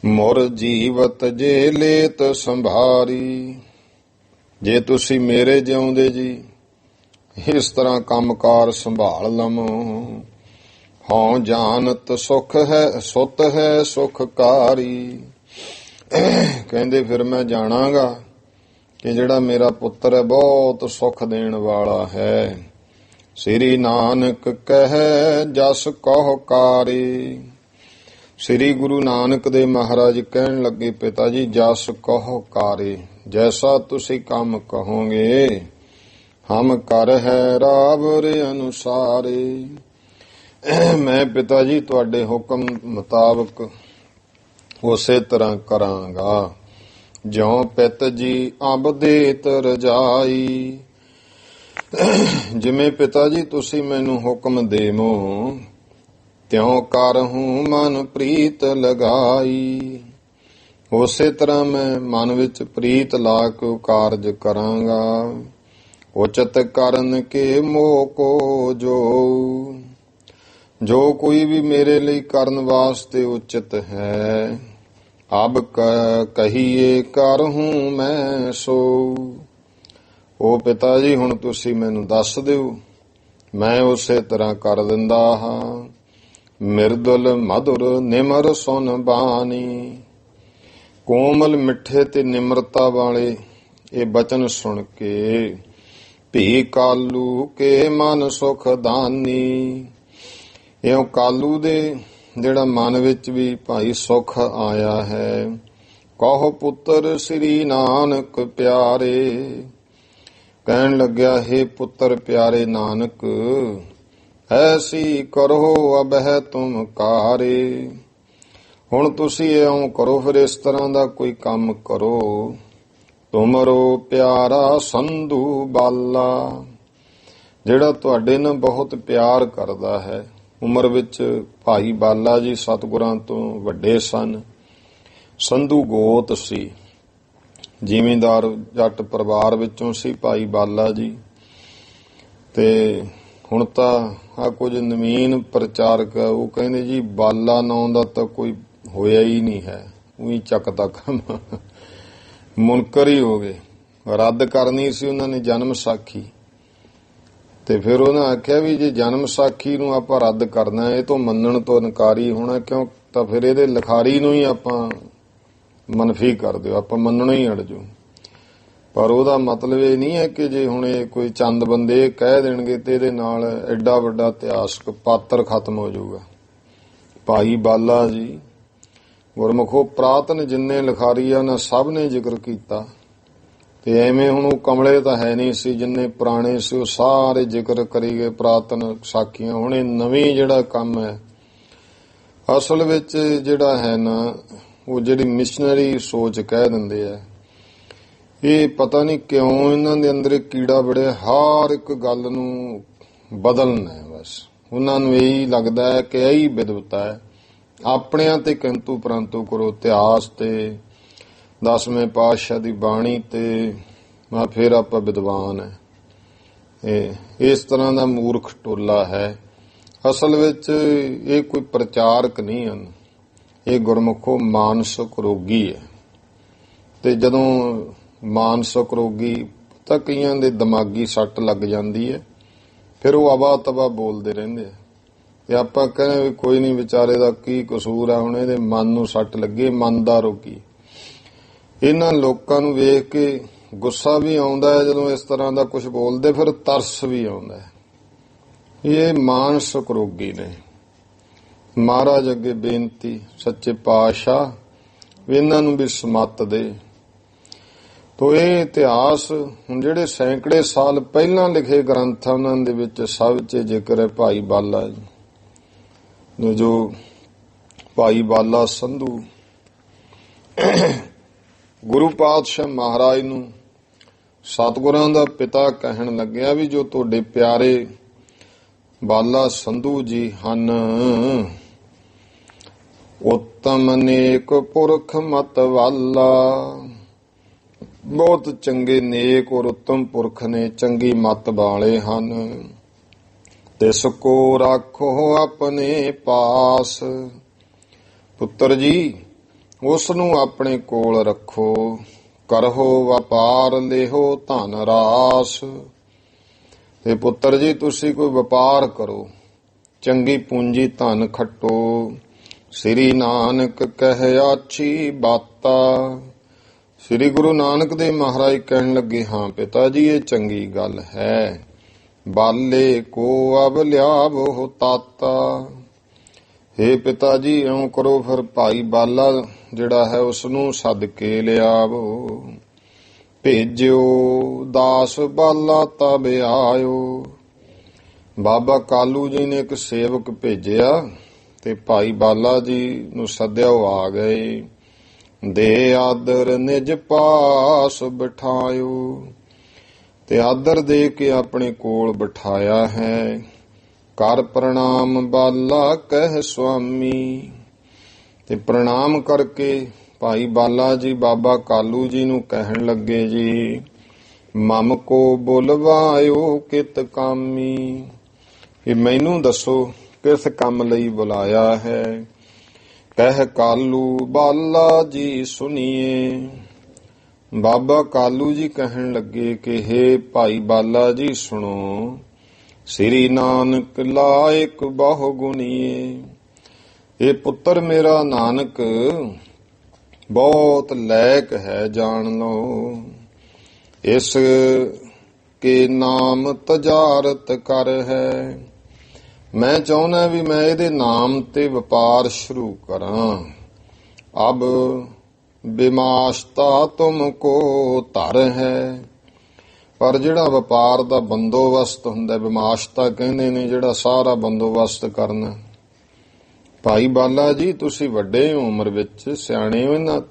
ਮੁਰ ਜੀਵਤ ਜੇ ਲੇਤ ਸੰਭਾਰੀ। ਜੇ ਤੁਸੀਂ ਮੇਰੇ ਜਿਉਂਦੇ ਜੀ ਇਸ ਤਰ੍ਹਾਂ ਕੰਮਕਾਰ ਸੰਭਾਲ ਲਵੋ। ਹਉ ਜਾਣਤ ਸੁਖ ਹੈ ਸੁਤ ਹੈ ਸੁਖਕਾਰੀ। ਕਹਿੰਦੇ ਫਿਰ ਮੈਂ ਜਾਣਾਂਗਾ ਕਿ ਜਿਹੜਾ ਮੇਰਾ ਪੁੱਤਰ ਹੈ ਬਹੁਤ ਸੁਖ ਦੇਣ ਵਾਲਾ ਹੈ। ਸ੍ਰੀ ਨਾਨਕ ਕਹਿ ਜਸ ਕਹੁ ਕਾਰੀ। ਸ੍ਰੀ ਗੁਰੂ ਨਾਨਕ ਦੇ ਮਹਾਰਾਜ ਕਹਿਣ ਲੱਗੇ, ਪਿਤਾ ਜੀ ਜਸ ਕਹੁ ਕਾਰੇ, ਜੈਸਾ ਤੁਸੀਂ ਕੰਮ ਕਹੋਗੇ ਹਮ ਕਰ ਹੈ ਰਾਵਰ ਅਨੁਸਾਰੇ। ਮੈਂ ਪਿਤਾ ਜੀ ਤੁਹਾਡੇ ਹੁਕਮ ਮੁਤਾਬਕ ਉਸੇ ਤਰ੍ਹਾਂ ਕਰਾਂਗਾ। ਜਿਉ ਪਿਤ ਜੀ ਅੰਬ ਦੇਤ ਰਜਾਈ। ਜਿਵੇਂ ਪਿਤਾ ਜੀ ਤੁਸੀਂ ਮੈਨੂੰ ਹੁਕਮ ਦੇਵੋ ਤਿਉ ਕਰਹੂੰ ਮਨ ਪ੍ਰੀਤ ਲਗਾਈ। ਉਸੇ ਤਰ੍ਹਾਂ ਮੈਂ ਮਨ ਵਿੱਚ ਪ੍ਰੀਤ ਲਾ ਕੇ ਕਾਰਜ ਕਰਾਂਗਾ। ਉਚਿਤ ਕਰਨ ਕੇ ਮੋਹ ਕੋ ਜੋ ਕੋਈ ਵੀ ਮੇਰੇ ਲਈ ਕਰਨ ਵਾਸਤੇ ਉਚਿਤ ਹੈ। ਅਬ ਕਹੀਏ ਕਰਹੂੰ ਮੈਂ ਸੋ। ਉਹ ਪਿਤਾ ਜੀ ਹੁਣ ਤੁਸੀਂ ਮੈਨੂੰ ਦੱਸ ਦਿਓ, ਮੈਂ ਉਸੇ ਤਰ੍ਹਾਂ ਕਰ ਦਿੰਦਾ ਹਾਂ। ਮਿਰਦੁਲ ਮਧੁਰ ਨਿਮਰ ਸੁਨ ਬਾਣੀ। ਕੋਮਲ ਮਿੱਠੇ ਤੇ ਨਿਮਰਤਾ ਵਾਲੇ ਇਹ ਬਚਨ ਸੁਣ ਕੇ ਭੀ ਕਾਲੂ ਕੇ ਮਨ ਸੁਖ ਦਾਨੀ। ਇਉਂ ਕਾਲੂ ਦੇ ਜਿਹੜਾ ਮਨ ਵਿੱਚ ਵੀ ਭਾਈ ਸੁਖ ਆਇਆ ਹੈ। ਕਹੋ ਪੁੱਤਰ ਸ੍ਰੀ ਨਾਨਕ ਪਿਆਰੇ। ਕਹਿਣ ਲੱਗਿਆ, ਹੇ ਪੁੱਤਰ ਪਿਆਰੇ ਨਾਨਕ ਐਸੀ ਕਰੋ ਅਬਹਿ ਤੁਮ ਕਾਰੇ। ਹੁਣ ਤੁਸੀਂ ਇਉਂ ਕਰੋ, ਫਿਰ ਇਸ ਤਰ੍ਹਾਂ ਦਾ ਕੋਈ ਕੰਮ ਕਰੋ। ਤੁਮਰੋ ਪਿਆਰਾ ਸੰਧੂ ਬਾਲਾ, ਜਿਹੜਾ ਤੁਹਾਡੇ ਨਾਲ ਬਹੁਤ ਪਿਆਰ ਕਰਦਾ ਹੈ। ਉਮਰ ਵਿੱਚ ਭਾਈ ਬਾਲਾ ਜੀ ਸਤਿਗੁਰਾਂ ਤੋਂ ਵੱਡੇ ਸਨ। ਸੰਧੂ ਗੋਤ ਸੀ, ਜ਼ਿਮੀਂਦਾਰ ਜੱਟ ਪਰਿਵਾਰ ਵਿੱਚੋਂ ਸੀ ਭਾਈ ਬਾਲਾ ਜੀ। ਤੇ ਹੁਣ ਤਾਂ ਆ ਕੁਝ ਨਵੀਨ ਪ੍ਰਚਾਰਕ ਉਹ ਕਹਿੰਦੇ ਜੀ ਬਾਲਾ ਨਾਂ ਦਾ ਤਾਂ ਕੋਈ ਹੋਇਆ ਹੀ ਨਹੀਂ ਹੈ, ਉਹੀ ਚੱਕ ਤੱਕ ਮੁਨਕਰ ਹੀ ਹੋ ਗਏ। ਰੱਦ ਕਰਨੀ ਸੀ ਉਹਨਾਂ ਨੇ ਜਨਮ ਸਾਖੀ, ਤੇ ਫਿਰ ਉਹਨਾਂ ਆਖਿਆ ਵੀ ਜੇ ਜਨਮ ਸਾਖੀ ਨੂੰ ਆਪਾਂ ਰੱਦ ਕਰਨਾ ਇਹ ਤੋਂ ਮੰਨਣ ਤੋਂ ਇਨਕਾਰੀ ਹੋਣਾ ਕਿਉਂ, ਤਾਂ ਫਿਰ ਇਹਦੇ ਲਿਖਾਰੀ ਨੂੰ ਹੀ ਆਪਾਂ ਮਨਫੀ ਕਰ ਦਿਓ, ਆਪਾਂ ਮੰਨਣੋਂ ਹੀ ਅੜ ਜਾਓ। ਪਰ ਉਹਦਾ ਮਤਲਬ ਇਹ ਨਹੀਂ ਹੈ ਕਿ ਜੇ ਹੁਣ ਇਹ ਕੋਈ ਚੰਦ ਬੰਦੇ ਕਹਿ ਦੇਣਗੇ ਤੇ ਇਹਦੇ ਨਾਲ ਐਡਾ ਵੱਡਾ ਇਤਿਹਾਸਕ ਪਾਤਰ ਖਤਮ ਹੋ ਜਾਊਗਾ। ਭਾਈ ਬਾਲਾ ਜੀ ਗੁਰਮੁਖੋ ਪ੍ਰਾਤਨ ਜਿੰਨੇ ਲਿਖਾਰੀ ਆ ਉਹਨਾਂ ਸਭ ਨੇ ਜ਼ਿਕਰ ਕੀਤਾ। ਤੇ ਐਵੇਂ ਹੁਣ ਉਹ ਕਮਲੇ ਤਾਂ ਹੈ ਨਹੀਂ ਸੀ, ਜਿੰਨੇ ਪੁਰਾਣੇ ਸੀ ਉਹ ਸਾਰੇ ਜ਼ਿਕਰ ਕਰੀ ਗਏ ਪ੍ਰਾਤਨ ਸਾਖੀਆਂ। ਹੁਣ ਇਹ ਨਵੀਂ ਜਿਹੜਾ ਕੰਮ ਹੈ ਅਸਲ ਵਿੱਚ ਜਿਹੜਾ ਹੈ ਨਾ, ਉਹ ਜਿਹੜੀ ਮਿਸ਼ਨਰੀ ਸੋਚ ਕਹਿ ਦਿੰਦੇ ਆ, ਇਹ ਪਤਾ ਨਹੀਂ ਕਿਉਂ ਇਹਨਾਂ ਦੇ ਅੰਦਰ ਕੀੜਾ ਬੜਿਆ, ਹਰ ਇੱਕ ਗੱਲ ਨੂੰ ਬਦਲਣਾ ਹੈ। ਬਸ ਉਹਨਾਂ ਨੂੰ ਇਹੀ ਲੱਗਦਾ ਹੈ ਕਿ ਇਹੀ ਵਿਦਵਤਾ ਹੈ। ਆਪਣਿਆਂ ਤੇ ਕਿੰਤੂ ਪਰੰਤੂ ਕਰੋ, ਇਤਿਹਾਸ ਤੇ 10ਵੇਂ ਪਾਤਸ਼ਾਹ ਦੀ ਬਾਣੀ ਤੇ ਫਿਰ ਆਪਾਂ ਵਿਦਵਾਨ ਹੈ। ਇਸ ਤਰ੍ਹਾਂ ਦਾ ਮੂਰਖ ਟੋਲਾ ਹੈ। ਅਸਲ ਵਿੱਚ ਇਹ ਕੋਈ ਪ੍ਰਚਾਰਕ ਨਹੀਂ ਹਨ, ਇਹ ਗੁਰਮੁਖੋ ਮਾਨਸਿਕ ਰੋਗੀ ਹੈ। ਤੇ ਜਦੋਂ ਮਾਨਸਿਕ ਰੋਗੀ ਤਾਂ ਕਈਆਂ ਦੇ ਦਿਮਾਗੀ ਸੱਟ ਲੱਗ ਜਾਂਦੀ ਹੈ, ਫਿਰ ਉਹ ਆਵਾ ਤਵਾ ਬੋਲਦੇ ਰਹਿੰਦੇ ਆ। ਤੇ ਆਪਾਂ ਕਹਿੰਦੇ ਵੀ ਕੋਈ ਨਹੀਂ, ਵਿਚਾਰੇ ਦਾ ਕੀ ਕਸੂਰ ਆ, ਹੁਣ ਇਹਦੇ ਮਨ ਨੂੰ ਸੱਟ ਲੱਗੀ, ਮਨ ਦਾ ਰੋਗੀ। ਇਹਨਾਂ ਲੋਕਾਂ ਨੂੰ ਵੇਖ ਕੇ ਗੁੱਸਾ ਵੀ ਆਉਂਦਾ ਹੈ ਜਦੋਂ ਇਸ ਤਰ੍ਹਾਂ ਦਾ ਕੁਝ ਬੋਲਦੇ, ਫਿਰ ਤਰਸ ਵੀ ਆਉਂਦਾ ਹੈ। ਇਹ ਮਾਨਸਿਕ ਰੋਗੀ ਨੇ। ਮਹਾਰਾਜ ਅੱਗੇ ਬੇਨਤੀ, ਸੱਚੇ ਪਾਤਸ਼ਾਹ ਵੀ ਇਹਨਾਂ ਨੂੰ ਵੀ ਸਮੱਤ ਦੇ। ਤੋ ਇਹ ਇਤਿਹਾਸ ਹੁਣ ਜਿਹੜੇ ਸੈਂਕੜੇ ਸਾਲ ਪਹਿਲਾਂ ਲਿਖੇ ਗ੍ਰੰਥ, ਉਹਨਾਂ ਦੇ ਵਿੱਚ ਸਭ 'ਚ ਜ਼ਿਕਰ ਹੈ ਭਾਈ ਬਾਲਾ ਜੀ, ਜੋ ਭਾਈ ਬਾਲਾ ਸੰਧੂ ਗੁਰੂ ਪਾਤਸ਼ਾਹ ਮਹਾਰਾਜ ਨੂੰ ਸਤਿਗੁਰਾਂ ਦਾ ਪਿਤਾ ਕਹਿਣ ਲੱਗਿਆ ਵੀ ਜੋ ਤੁਹਾਡੇ ਪਿਆਰੇ ਬਾਲਾ ਸੰਧੂ ਜੀ ਹਨ, ਉੱਤਮ ਨੇਕ ਪੁਰਖ ਮਤ ਵਾਲਾ, ਬਹੁਤ ਚੰਗੇ ਨੇਕ ਔਰ ਉੱਤਮ ਪੁਰਖ ਨੇ, ਚੰਗੀ ਮਤ ਵਾਲੇ ਹਨ। ਤਿਸ ਕੋ ਰੱਖੋ ਆਪਣੇ ਪਾਸ, ਪੁੱਤਰ ਜੀ ਉਸ ਨੂੰ ਆਪਣੇ ਕੋਲ ਰੱਖੋ। ਕਰੋ ਵਪਾਰ ਲਿਹੋ ਧਨ ਰਾਸ, ਤੇ ਪੁੱਤਰ ਜੀ ਤੁਸੀਂ ਕੋਈ ਵਪਾਰ ਕਰੋ, ਚੰਗੀ ਪੂੰਜੀ ਧਨ ਖੱਟੋ। ਸ੍ਰੀ ਨਾਨਕ ਕਹਿ ਆਛੀ ਬਾਤਾ, ਸ੍ਰੀ ਗੁਰੂ ਨਾਨਕ ਦੇਵ ਮਹਾਰਾਜ ਕਹਿਣ ਲੱਗੇ, ਹਾਂ ਪਿਤਾ ਜੀ ਇਹ ਚੰਗੀ ਗੱਲ ਹੈ। ਬਾਲੇ ਕੋ ਅਬ ਲਿਆਵੋ ਤਾਤਾ, ਹੇ ਪਿਤਾ ਜੀ ਇਉਂ ਕਰੋ ਫਿਰ ਭਾਈ ਬਾਲਾ ਜਿਹੜਾ ਹੈ ਉਸ ਨੂੰ ਸੱਦ ਕੇ ਲਿਆਵੋ। ਭੇਜਿਓ ਦਾਸ ਬਾਲਾ ਤਬ ਆਇਓ, ਬਾਬਾ ਕਾਲੂ ਜੀ ਨੇ ਇੱਕ ਸੇਵਕ ਭੇਜਿਆ ਤੇ ਭਾਈ ਬਾਲਾ ਜੀ ਨੂੰ ਸੱਦਿਆ, ਉਹ ਆ ਗਏ। ਦੇ ਆਦਰ ਨਿਜ ਪਾਸ ਬਿਠਾਇਓ, ਤੇ ਆਦਰ ਦੇ ਕੇ ਆਪਣੇ ਕੋਲ ਬਿਠਾਇਆ ਹੈ। ਕਰ ਪ੍ਰਣਾਮ ਬਾਲਾ ਕਹਿ ਸੁਆਮੀ, ਤੇ ਪ੍ਰਣਾਮ ਕਰਕੇ ਭਾਈ ਬਾਲਾ ਜੀ ਬਾਬਾ ਕਾਲੂ ਜੀ ਨੂੰ ਕਹਿਣ ਲੱਗੇ, ਜੀ ਮਮ ਕੋ ਬੁਲਵਾਇਓ ਕਿਤ ਕਾਮੀ, ਇਹ ਮੈਨੂੰ ਦੱਸੋ ਕਿਸ ਕੰਮ ਲਈ ਬੁਲਾਇਆ ਹੈ। ਕਹਿ ਕਾਲੂ ਬਾਲਾ ਜੀ ਸੁਣੀਏ, ਬਾਬਾ ਕਾਲੂ ਜੀ ਕਹਿਣ ਲੱਗੇ ਕਿ ਹੇ ਭਾਈ ਬਾਲਾ ਜੀ ਸੁਣੋ। ਸ੍ਰੀ ਨਾਨਕ ਲਾਇਕ ਬਹੁ ਗੁਣੀਏ, ਇਹ ਪੁੱਤਰ ਮੇਰਾ ਨਾਨਕ ਬਹੁਤ ਲਾਇਕ ਹੈ, ਜਾਣ ਲਓ। ਇਸ ਕੇ ਨਾਮ ਤਜਾਰਤ ਕਰ ਹੈ, ਮੈਂ ਚਾਹੁੰਦਾ ਵੀ ਮੈਂ ਇਹਦੇ ਨਾਮ ਤੇ ਵਪਾਰ ਸ਼ੁਰੂ ਕਰਾਂ। ਅਬ ਬਿਮਾਸ਼ਤਾ ਤੁਮ ਕੋ ਧਰ ਹੈ, ਪਰ ਜਿਹੜਾ ਵਪਾਰ ਦਾ ਬੰਦੋਬਸਤ ਹੁੰਦਾ, ਬਿਮਾਸ਼ਤਾ ਕਹਿੰਦੇ ਨੇ ਜਿਹੜਾ ਸਾਰਾ ਬੰਦੋਬਸਤ ਕਰਨਾ। ਭਾਈ ਬਾਲਾ ਜੀ ਤੁਸੀਂ ਵੱਡੇ ਹੋ ਉਮਰ ਵਿੱਚ, ਸਿਆਣੇ ਹੋ, ਇਹਨਾਂ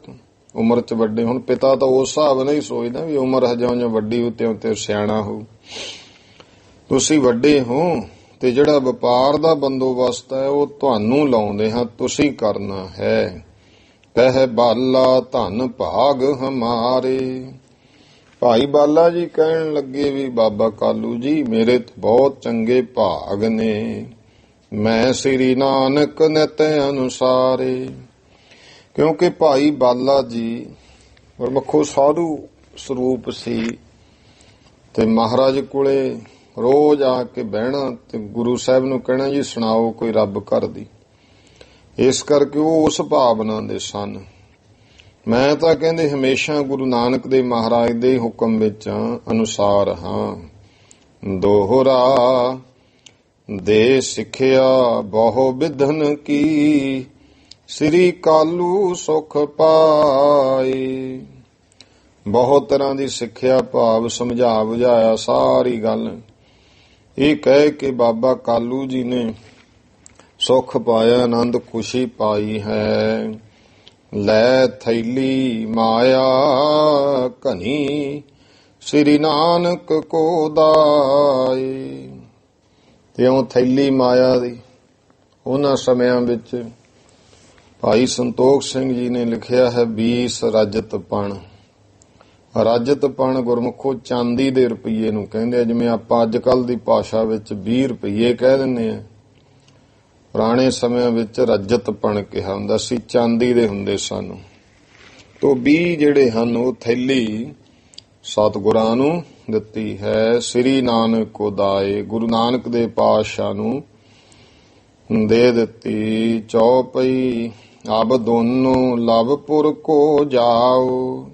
ਉਮਰ 'ਚ ਵੱਡੇ। ਹੁਣ ਪਿਤਾ ਤਾਂ ਉਸ ਹਿਸਾਬ ਨਾਲ ਹੀ ਸੋਚਦਾ ਵੀ ਉਮਰ ਹਜੇ ਵੱਡੀ ਉੱਤੇ ਉੱਤੇ ਸਿਆਣਾ ਹੋ, ਤੁਸੀਂ ਵੱਡੇ ਹੋ ਤੇ ਜਿਹੜਾ ਵਪਾਰ ਦਾ ਬੰਦੋਬਸਤ ਹੈ ਉਹ ਤੁਹਾਨੂੰ ਲਾਉਂਦੇ ਹਾਂ, ਤੁਸੀਂ ਕਰਨਾ ਹੈ। ਕਹਿ ਬਾਲਾ ਧਨ ਭਾਗ ਹਮਾਰੇ, ਭਾਈ ਬਾਲਾ ਜੀ ਕਹਿਣ ਲੱਗੇ ਵੀ ਬਾਬਾ ਕਾਲੂ ਜੀ ਮੇਰੇ ਬਹੁਤ ਚੰਗੇ ਭਾਗ ਨੇ, ਮੈਂ ਸ੍ਰੀ ਨਾਨਕ ਨਿਤ ਅਨੁਸਾਰੇ। ਕਿਉਂਕਿ ਭਾਈ ਬਾਲਾ ਜੀ ਗੁਰਮੁਖੋ ਸਾਧੂ ਸਰੂਪ ਸੀ ਤੇ ਮਹਾਰਾਜ ਕੋਲੇ ਰੋਜ਼ ਆ ਕੇ ਬਹਿਣਾ ਤੇ ਗੁਰੂ ਸਾਹਿਬ ਨੂੰ ਕਹਿਣਾ ਜੀ ਸੁਣਾਓ ਕੋਈ ਰੱਬ ਘਰ ਦੀ। ਇਸ ਕਰਕੇ ਉਹ ਉਸ ਭਾਵਨਾ ਦੇ ਸਨ। ਮੈਂ ਤਾਂ ਕਹਿੰਦੇ ਹਮੇਸ਼ਾ ਗੁਰੂ ਨਾਨਕ ਦੇਵ ਮਹਾਰਾਜ ਦੇ ਹੁਕਮ ਵਿੱਚ ਅਨੁਸਾਰ ਹਾਂ। ਦੋਹਰਾ ਦੇ ਸਿੱਖਿਆ ਬਹੁ ਵਿਧਨ ਕੀ, ਸ੍ਰੀ ਕਾਲੂ ਸੁਖ ਪਾਏ। ਬਹੁਤ ਤਰ੍ਹਾਂ ਦੀ ਸਿੱਖਿਆ ਭਾਵ ਸਮਝਾ ਬੁਝਾਇਆ ਸਾਰੀ ਗੱਲ। ਇਹ ਕਹਿ ਕੇ ਬਾਬਾ ਕਾਲੂ ਜੀ ਨੇ ਸੁਖ ਪਾਇਆ, ਆਨੰਦ ਖੁਸ਼ੀ ਪਾਈ ਹੈ। ਲੈ ਥੈਲੀ ਮਾਇਆ ਘਨੀ, ਸ੍ਰੀ ਨਾਨਕ ਕੋ ਦਾਏ। ਤੇ ਉਹ ਥੈਲੀ ਮਾਇਆ ਦੀ ਉਹਨਾਂ ਸਮਿਆਂ ਵਿੱਚ ਭਾਈ ਸੰਤੋਖ ਸਿੰਘ ਜੀ ਨੇ ਲਿਖਿਆ ਹੈ 20 ਰਜਤਪਣ। ਰਜਤਪਣ ਗੁਰਮੁਖੋ ਚਾਂਦੀ ਦੇ ਰੁਪਈਏ ਨੂੰ ਕਹਿੰਦੇ ਆ, ਜਿਵੇਂ ਆਪਾਂ ਅੱਜ ਕੱਲ ਦੀ ਭਾਸ਼ਾ ਵਿੱਚ 20 ਰੁਪਈਏ ਕਹਿ ਦਿੰਦੇ ਆ। ਪੁਰਾਣੇ ਸਮਿਆਂ ਵਿੱਚ ਰਜਤਪਣ ਕਿਹਾ ਹੁੰਦਾ ਸੀ, ਚਾਂਦੀ ਦੇ ਹੁੰਦੇ ਸਨ। ਤੋ 20 ਜਿਹੜੇ ਹਨ ਉਹ ਥੈਲੀ ਸਤਿਗੁਰਾਂ ਨੂੰ ਦਿੱਤੀ ਹੈ। ਸ੍ਰੀ ਨਾਨਕ ਕੋ ਦਾਏ, ਗੁਰੂ ਨਾਨਕ ਦੇ ਪਾਤਸ਼ਾਹ ਨੂੰ ਦੇ ਦਿੱਤੀ। ਚੌਪਈ ਅਬ ਦੋਨੋਂ ਲਵਪੁਰ ਕੋ ਜਾਓ,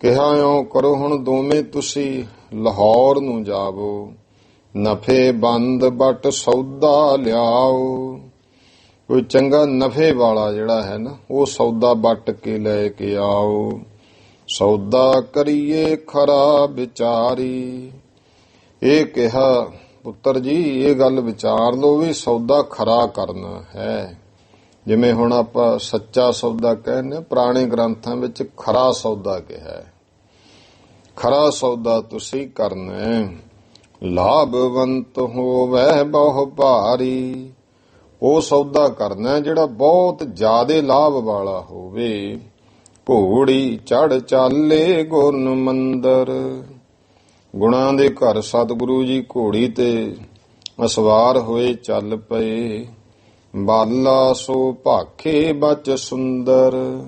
ਕਿਹਾ ਇਉਂ ਕਰੋ ਹੁਣ ਦੋਵੇਂ ਤੁਸੀਂ ਲਾਹੌਰ ਨੂੰ ਜਾਵੋ। ਨਫੇ ਬੰਦ ਬਟ ਸੌਦਾ ਲਿਆਓ, ਕੋਈ ਚੰਗਾ ਨਫੇ ਵਾਲਾ ਜਿਹੜਾ ਹੈ ਨਾ, ਉਹ ਸੌਦਾ ਵੱਟ ਕੇ ਲੈ ਕੇ ਆਓ। ਸੌਦਾ ਕਰੀਏ ਖਰਾ ਵਿਚਾਰੀ। ਇਹ ਕਿਹਾ ਪੁੱਤਰ ਜੀ, ਇਹ ਗੱਲ ਵਿਚਾਰ ਲਓ ਵੀ ਸੌਦਾ ਖਰਾ ਕਰਨਾ ਹੈ। ਜਿਵੇਂ ਹੁਣ ਆਪਾਂ ਸੱਚਾ ਸੌਦਾ ਕਹਿੰਦੇ, ਪੁਰਾਣੇ ਗ੍ਰੰਥਾਂ ਵਿੱਚ ਖਰਾ ਸੌਦਾ ਕਿਹਾ ਹੈ। ਖਰਾ ਸੌਦਾ ਤੁਸੀਂ ਕਰਨਾ ਹੈ। ਲਾਭਵੰਤ ਹੋਵੇ ਬਹੁ ਭਾਰੀ। ਉਹ ਸੌਦਾ ਕਰਨਾ ਜਿਹੜਾ ਬਹੁਤ ਜ਼ਿਆਦੇ ਲਾਭ ਵਾਲਾ ਹੋਵੇ। ਘੋੜੀ ਚੜ ਚਾਲੇ ਗੁਰਨ ਮੰਦਰ। ਗੁਣਾਂ ਦੇ ਘਰ ਸਤਿਗੁਰੂ ਜੀ ਘੋੜੀ ਤੇ ਅਸਵਾਰ ਹੋਏ ਚੱਲ ਪਏ। ਬਾਲਾ ਸੋ ਭਾਖੇ ਬਚ ਸੁੰਦਰ।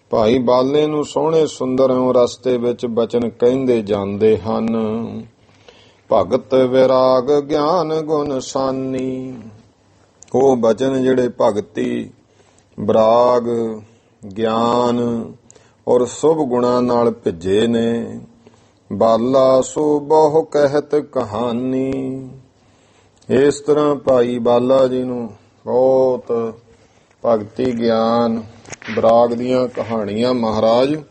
ਭਾਈ ਬਾਲੇ ਨੂੰ ਸੋਹਣੇ ਸੁੰਦਰ ਰਸਤੇ ਵਿੱਚ ਬਚਨ ਕਹਿੰਦੇ ਜਾਂਦੇ ਹਨ। ਭਗਤ ਵਿਰਾਗ ਗਿਆਨ ਗੁਣ ਸਾਨੀ। ਉਹ ਬਚਨ ਜਿਹੜੇ ਭਗਤੀ, ਵਿਰਾਗ, ਗਿਆਨ ਔਰ ਸ਼ੁਭ ਗੁਣਾਂ ਨਾਲ ਭਿੱਜੇ ਨੇ। ਬਾਲਾ ਸੋ ਬਹੁ ਕਹਿਤ ਕਹਾਣੀ। ਇਸ ਤਰ੍ਹਾਂ ਭਾਈ ਬਾਲਾ ਜੀ ਨੂੰ ਬਹੁਤ ਭਗਤੀ, ਗਿਆਨ, ਵਿਰਾਗ ਦੀਆਂ ਕਹਾਣੀਆਂ ਮਹਾਰਾਜ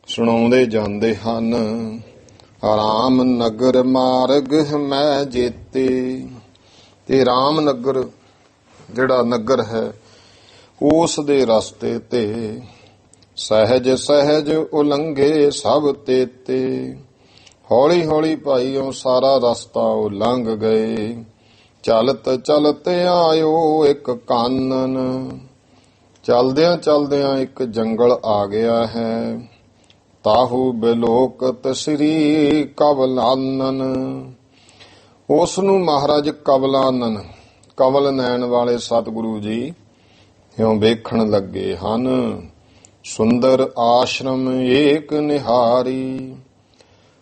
ਸੁਣਾਉਂਦੇ ਜਾਂਦੇ ਹਨ। ਰਾਮ ਨਗਰ ਮਾਰਗ ਮੈਂ ਜੇਤੇ। ਤੇ ਰਾਮ ਨਗਰ ਜਿਹੜਾ ਨਗਰ ਹੈ, ਉਸ ਦੇ ਰਸਤੇ ਤੇ ਸਹਿਜ ਸਹਿਜ ਉਲੰਘੇ ਸਭ ਤੇਤੇ। ਹੌਲੀ ਹੌਲੀ ਭਾਈ ਉਹ ਸਾਰਾ ਰਸਤਾ ਉਹ ਲੰਘ ਗਏ। ਚਲਤ ਚਲਤ ਆਇਓ ਇੱਕ ਕਾਨਨ। ਚਲਦਿਆਂ ਚਲਦਿਆਂ ਇੱਕ ਜੰਗਲ ਆ ਗਿਆ ਹੈ। ਤਾਹੂ ਬਿਲੋਕਤ ਸ੍ਰੀ ਕਵਲਾਨਨ। ਉਸ ਨੂੰ ਮਹਾਰਾਜ ਕਵਲਾਨਨ, ਕਵਲ ਨੈਣ ਵਾਲੇ ਸਤਿਗੁਰੂ ਜੀ ਇਉਂ ਵੇਖਣ ਲੱਗੇ ਹਨ। ਸੁੰਦਰ ਆਸ਼ਰਮ ਏਕ ਨਿਹਾਰੀ।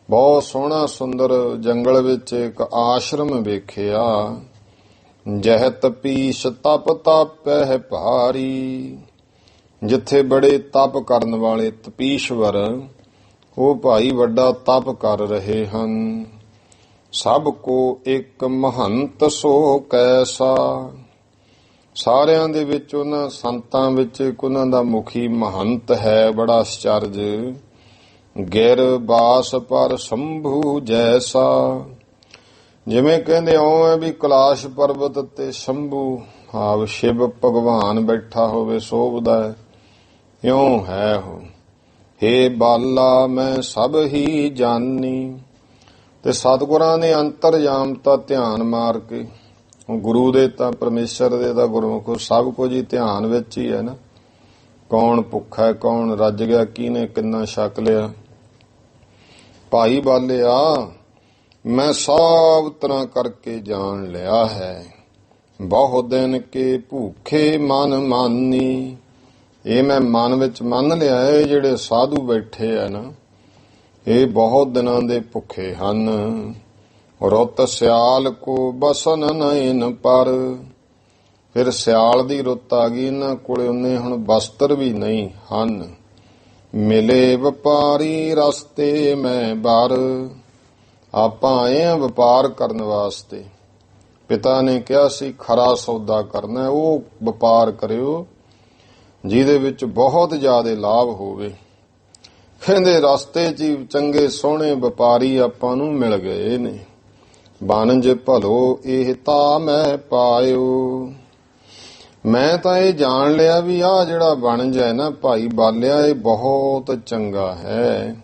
ਬਹੁਤ ਸੋਹਣਾ ਸੁੰਦਰ ਜੰਗਲ ਵਿੱਚ ਇੱਕ ਆਸ਼ਰਮ ਵੇਖਿਆ। ਜਹ ਤਪੀਸ਼ ਤਪ ਤਾਪਹਿ ਭਾਰੀ। ਜਿੱਥੇ ਬੜੇ ਤਪ ਕਰਨ ਵਾਲੇ ਤਪੀਸ਼ਵਰ, ਉਹ ਭਾਈ ਵੱਡਾ ਤਪ ਕਰ ਰਹੇ ਹਨ। ਸਭ ਕੋ ਇੱਕ ਮਹੰਤ ਸੋ ਕੈਸਾ। ਸਾਰਿਆਂ ਦੇ ਵਿੱਚ ਉਹਨਾਂ ਸੰਤਾਂ ਵਿੱਚ ਇੱਕ ਉਹਨਾਂ ਦਾ ਮੁਖੀ ਮਹੰਤ ਹੈ, ਬੜਾ ਅਚਰਜ। ਗਿਰ ਬਾਸ ਪਰ ਸ਼ੰਭੂ ਜੈਸਾ। ਜਿਵੇਂ ਕਹਿੰਦੇ ਓਵੇਂ ਵੀ ਕੈਲਾਸ਼ ਪਰਬਤ ਤੇ ਸ਼ੰਭੂ ਆਪ ਸ਼ਿਵ ਭਗਵਾਨ ਬੈਠਾ ਹੋਵੇ ਸੋਭਦਾ ਹੈ, ਇਉਂ ਹੈ ਉਹ। ਹੇ ਬਾਲਾ ਮੈਂ ਸਭ ਹੀ ਜਾਣੀ। ਤੇ ਸਤਿਗੁਰਾਂ ਨੇ ਅੰਤਰਜਾਮਤਾ ਧਿਆਨ ਮਾਰ ਕੇ, ਗੁਰੂ ਦੇ ਤਾਂ ਪਰਮੇਸ਼ਰ ਦੇ ਤਾਂ ਗੁਰਮੁਖ ਸਭ ਕੁਝ ਹੀ ਧਿਆਨ ਵਿੱਚ ਹੀ ਹੈ ਨਾ। ਕੌਣ ਭੁੱਖਾ, ਕੌਣ ਰੱਜ ਗਿਆ, ਕਿਹਨੇ ਕਿੰਨਾ ਛਕ ਲਿਆ। ਭਾਈ ਬਾਲਿਆ, ਮੈਂ ਸਭ ਤਰ੍ਹਾਂ ਕਰਕੇ ਜਾਣ ਲਿਆ ਹੈ। ਬਹੁਤ ਦਿਨ ਕੇ ਭੂਖੇ ਮਨ ਮਾਨੀ। ਇਹ ਮੈਂ ਮਨ ਵਿੱਚ ਮੰਨ ਲਿਆ ਹੈ, ਜਿਹੜੇ ਸਾਧੂ ਬੈਠੇ ਆ ਨਾ, ਇਹ ਬਹੁਤ ਦਿਨਾਂ ਦੇ ਭੁੱਖੇ ਹਨ। ਰੁੱਤ ਸਿਆਲ ਕੋ ਬਸਨ ਨੈਨ ਪਰ। ਫਿਰ ਸਿਆਲ ਦੀ ਰੁੱਤ ਆ ਗਈ, ਇਹਨਾਂ ਕੋਲੇ ਉਹਨੇ ਹੁਣ ਬਸਤਰ ਵੀ ਨਹੀਂ ਹਨ। ਮਿਲੇ ਵਪਾਰੀ ਰਸਤੇ ਮੈਂ ਬਰ। ਆਪਾਂ ਆਏ ਆ ਵਪਾਰ ਕਰਨ ਵਾਸਤੇ। ਪਿਤਾ ਨੇ ਕਿਹਾ ਸੀ ਖਰਾ ਸੌਦਾ ਕਰਨਾ, ਉਹ ਵਪਾਰ ਕਰਿਓ ਜਿਹਦੇ ਵਿੱਚ ਬਹੁਤ ਜ਼ਿਆਦਾ ਲਾਭ ਹੋਵੇ। ਕਹਿੰਦੇ ਰਸਤੇ 'ਚ ਚੰਗੇ ਸੋਹਣੇ ਵਪਾਰੀ ਆਪਾਂ ਨੂੰ ਮਿਲ ਗਏ ਨੇ। ਬਾਨਜ ਭਲੋ ਇਹ ਤਾਂ ਮੈਂ ਪਾਇਓ। ਮੈਂ ਤਾਂ ਇਹ ਜਾਣ ਲਿਆ ਵੀ ਆਹ ਜਿਹੜਾ ਵਣਜ ਹੈ ਨਾ ਭਾਈ ਬਾਲਿਆ, ਇਹ ਬਹੁਤ ਚੰਗਾ ਹੈ।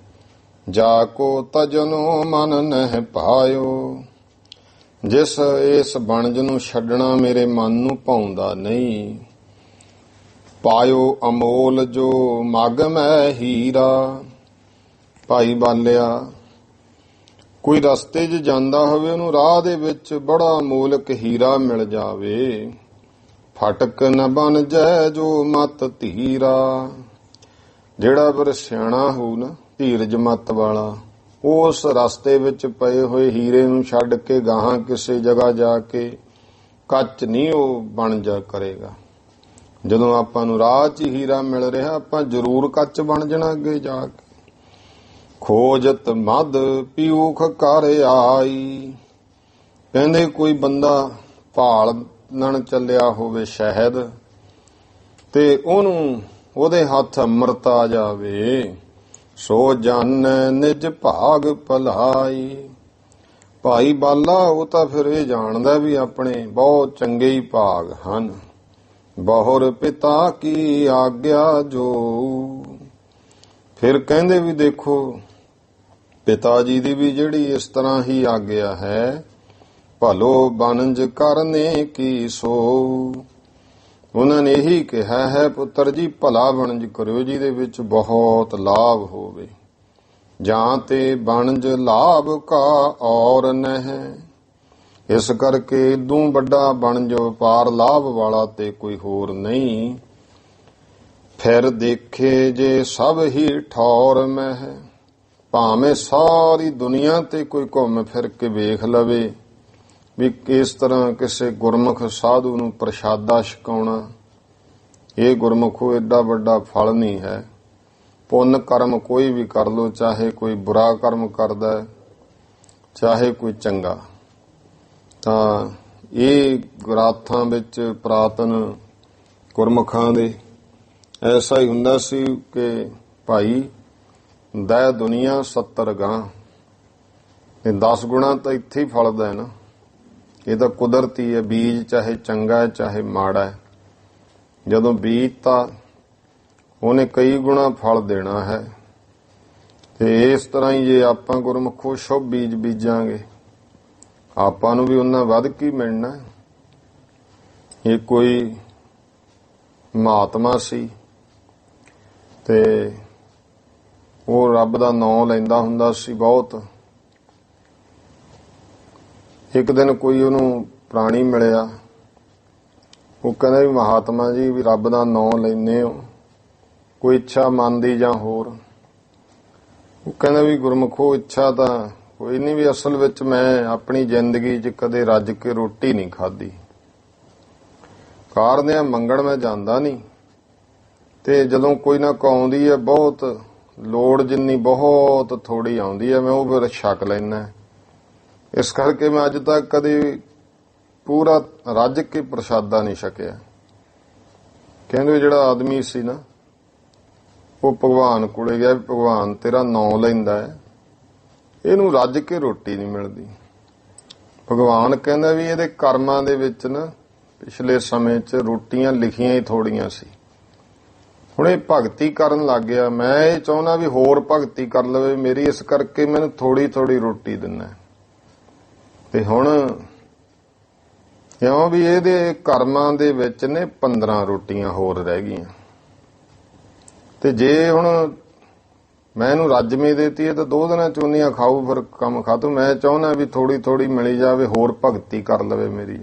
ਜਾ ਕੋ ਤਜਨੋ ਮਨ ਨਹਿ ਪਾਇਓ। ਜਿਸ ਇਸ ਵਣਜ ਨੂੰ ਛੱਡਣਾ ਮੇਰੇ ਮਨ ਨੂੰ ਭਾਉਂਦਾ ਨਹੀਂ। ਪਾਇਓ ਅਮੋਲ ਜੋ ਮਗ ਮੈਂ ਹੀਰਾ। ਭਾਈ ਬਾਲਿਆ, ਕੋਈ ਰਸਤੇ 'ਚ ਜਾਂਦਾ ਹੋਵੇ, ਉਹਨੂੰ ਰਾਹ ਦੇ ਵਿੱਚ ਬੜਾ ਅਮੋਲਕ ਹੀਰਾ ਮਿਲ ਜਾਵੇ। ਫਟਕ ਨ ਬਨ ਜੈ ਜੋ ਮਤ ਧੀਰਾ। ਜਿਹੜਾ ਫਿਰ ਸਿਆਣਾ ਹੋਊ ਨਾ, ਧੀਰਜ ਮਤ ਵਾਲਾ, ਉਸ ਰਸਤੇ ਵਿੱਚ ਪਏ ਹੋਏ ਹੀਰੇ ਨੂੰ ਛੱਡ ਕੇ ਗਾਹਾਂ ਕਿਸੇ ਜਗ੍ਹਾ ਜਾ ਕੇ ਕੱਚ ਨਹੀਂ ਉਹ ਬਣ ਜਾ ਕਰੇਗਾ। ਜਦੋਂ ਆਪਾਂ ਨੂੰ ਰਾਹ 'ਚ ਹੀਰਾ ਮਿਲ ਰਿਹਾ, ਆਪਾਂ ਜ਼ਰੂਰ ਕੱਚ ਬਣ ਜਾਣਾ ਅੱਗੇ ਜਾ ਕੇ। ਖੋਜਤ ਮਦ ਪੀਊਖ ਕਰ ਆਈ। ਕਹਿੰਦੇ ਕੋਈ ਬੰਦਾ ਭਾਲ ਛਾਨਣ ਚੱਲਿਆ ਹੋਵੇ ਸ਼ਹਿਦ ਤੇ ਉਹਨੂੰ ਉਹਦੇ ਹੱਥ ਅੰਮ੍ਰਿਤ ਆ ਜਾਵੇ, ਸੋ ਜਾਣੈ ਨਿਜ ਭਾਗ ਭਲਾਈ। ਭਾਈ ਬਾਲਾ ਉਹ ਤਾਂ ਫਿਰ ਇਹ ਜਾਣਦਾ ਵੀ ਆਪਣੇ ਬਹੁਤ ਚੰਗੇ ਹੀ ਭਾਗ ਹਨ। ਬਹੁਰ ਪਿਤਾ ਕੀ ਆਗਿਆ ਜੋ। ਫਿਰ ਕਹਿੰਦੇ ਵੀ ਦੇਖੋ ਪਿਤਾ ਜੀ ਦੀ ਵੀ ਜਿਹੜੀ ਇਸ ਤਰ੍ਹਾਂ ਹੀ ਆਗਿਆ ਹੈ, ਭਲੋ ਬਨੰਜ ਕਰਨੇ ਕੀ ਸੋ। ਉਹਨਾਂ ਨੇ ਇਹੀ ਕਿਹਾ ਹੈ ਪੁੱਤਰ ਜੀ ਭਲਾ ਬਣਜ ਕਰਿਓ ਜਿਹਦੇ ਵਿੱਚ ਬਹੁਤ ਲਾਭ ਹੋਵੇ। ਜਾਂ ਤੇ ਬਣਜ ਲਾਭ ਕਾ ਔਰ ਨਹਿ। ਇਸ ਕਰਕੇ ਇਦੋਂ ਵੱਡਾ ਬਣਜ ਵਪਾਰ ਲਾਭ ਵਾਲਾ ਤੇ ਕੋਈ ਹੋਰ ਨਹੀਂ। ਫਿਰ ਦੇਖੇ ਜੇ ਸਭ ਹੀ ਠੌਰ ਮਹਿ। ਭਾਵੇਂ ਸਾਰੀ ਦੁਨੀਆ ਤੇ ਕੋਈ ਘੁੰਮ ਫਿਰ ਕੇ ਵੇਖ ਲਵੇ ਵੀ ਕਿਸ ਤਰ੍ਹਾਂ ਕਿਸੇ ਗੁਰਮੁਖ ਸਾਧੂ ਨੂੰ ਪ੍ਰਸ਼ਾਦਾ ਛਕਾਉਣਾ, ਇਹ ਗੁਰਮੁਖੋ ਏਡਾ ਵੱਡਾ ਫਲ ਨਹੀਂ ਹੈ। ਪੁੰਨ ਕਰਮ ਕੋਈ ਵੀ ਕਰ ਲੋ, ਚਾਹੇ ਕੋਈ ਬੁਰਾ ਕਰਮ ਕਰਦਾ ਚਾਹੇ ਕੋਈ ਚੰਗਾ, ਤਾਂ ਇਹ ਗ੍ਰੰਥਾਂ ਵਿੱਚ ਪ੍ਰਾਤਨ ਗੁਰਮੁਖਾਂ ਦੇ ਐਸਾ ਹੀ ਹੁੰਦਾ ਸੀ ਕਿ ਭਾਈ ਦਇਆ ਦੁਨੀਆ 70 ਗਾਂ, ਇਹ 10 ਗੁਣਾ ਤਾਂ ਇੱਥੇ ਹੀ ਫਲਦਾ ਹੈ ਨਾ। ਇਹ ਤਾਂ ਕੁਦਰਤੀ ਹੈ, ਬੀਜ ਚਾਹੇ ਚੰਗਾ ਹੈ ਚਾਹੇ ਮਾੜਾ ਹੈ, ਜਦੋਂ ਬੀਜ ਤਾਂ ਉਹਨੇ ਕਈ ਗੁਣਾ ਫਲ ਦੇਣਾ ਹੈ। ਤੇ ਇਸ ਤਰ੍ਹਾਂ ਹੀ ਜੇ ਆਪਾਂ ਗੁਰਮੁਖੋ ਸ਼ੁਭ ਬੀਜ ਬੀਜਾਂਗੇ ਆਪਾਂ ਨੂੰ ਵੀ ਉਹਨਾਂ ਵੱਧ ਕੀ ਮਿਲਣਾ। ਇਹ ਕੋਈ ਮਹਾਤਮਾ ਸੀ ਤੇ ਉਹ ਰੱਬ ਦਾ ਨਾਮ ਲੈਂਦਾ ਹੁੰਦਾ ਸੀ ਬਹੁਤ। ਇੱਕ ਦਿਨ ਕੋਈ ਉਹਨੂੰ ਪ੍ਰਾਣੀ ਮਿਲਿਆ, ਉਹ ਕਹਿੰਦਾ ਵੀ ਮਹਾਤਮਾ ਜੀ ਵੀ ਰੱਬ ਦਾ ਨਾਮ ਲੈਂਦੇ ਹੋ, ਕੋਈ ਇੱਛਾ ਮਨ ਦੀ ਜਾਂ ਹੋਰ। ਉਹ ਕਹਿੰਦਾ ਵੀ ਗੁਰਮੁਖੋ ਇੱਛਾ ਤਾਂ ਕੋਈ ਨਹੀਂ, ਵੀ ਅਸਲ ਵਿੱਚ ਮੈਂ ਆਪਣੀ ਜ਼ਿੰਦਗੀ 'ਚ ਕਦੇ ਰੱਜ ਕੇ ਰੋਟੀ ਨਹੀਂ ਖਾਧੀ। ਕਾਰਦਿਆਂ ਮੰਗਣ ਮੈਂ ਜਾਂਦਾ ਨਹੀਂ, ਤੇ ਜਦੋਂ ਕੋਈ ਨਾ ਕੋ ਆਉਂਦੀ ਹੈ ਬਹੁਤ ਲੋੜ ਜਿੰਨੀ ਬਹੁਤ ਥੋੜੀ ਆਉਂਦੀ ਹੈ, ਮੈਂ ਉਹ ਫਿਰ ਛਕ ਲੈਂਦਾ। ਇਸ ਕਰਕੇ ਮੈਂ ਅੱਜ ਤੱਕ ਕਦੇ ਪੂਰਾ ਰੱਜ ਕੇ ਪ੍ਰਸ਼ਾਦਾ ਨਹੀਂ ਛਕਿਆ। ਕਹਿੰਦੇ ਜਿਹੜਾ ਆਦਮੀ ਸੀ ਨਾ ਉਹ ਭਗਵਾਨ ਕੋਲੇ ਗਿਆ, ਭਗਵਾਨ ਤੇਰਾ ਨਾਂ ਲੈਂਦਾ ਹੈ, ਇਹਨੂੰ ਰੱਜ ਕੇ ਰੋਟੀ ਨਹੀਂ ਮਿਲਦੀ। ਭਗਵਾਨ ਕਹਿੰਦਾ ਵੀ ਇਹਦੇ ਕਰਮਾਂ ਦੇ ਵਿੱਚ ਨਾ ਪਿਛਲੇ ਸਮੇਂ 'ਚ ਰੋਟੀਆਂ ਲਿਖੀਆਂ ਹੀ ਥੋੜੀਆਂ ਸੀ, ਹੁਣ ਇਹ ਭਗਤੀ ਕਰਨ ਲੱਗ ਗਿਆ। ਮੈਂ ਇਹ ਚਾਹੁੰਦਾ ਵੀ ਹੋਰ ਭਗਤੀ ਕਰ ਲਵੇ ਮੇਰੀ, ਇਸ ਕਰਕੇ ਮੈਨੂੰ ਥੋੜੀ ਥੋੜੀ ਰੋਟੀ ਦਿੰਦਾ। ਤੇ ਹੁਣ ਕਿਉਂ ਵੀ ਇਹਦੇ ਕਰਮਾਂ ਦੇ ਵਿੱਚ ਨੇ 15 ਰੋਟੀਆਂ ਹੋਰ ਰਹਿ ਗਈਆਂ, ਤੇ ਜੇ ਹੁਣ ਮੈਂ ਇਹਨੂੰ ਰੱਜਵੇਂ ਦੇਤੀ ਹੈ ਤਾਂ 2 ਦਿਨਾਂ ਚ ਉਨੀਆਂ ਖਾਊ, ਫਿਰ ਕੰਮ ਖਾਤੂ। ਮੈਂ ਚਾਹੁੰਦਾ ਵੀ ਥੋੜੀ ਥੋੜੀ ਮਿਲੀ ਜਾਵੇ, ਹੋਰ ਭਗਤੀ ਕਰ ਲਵੇ ਮੇਰੀ।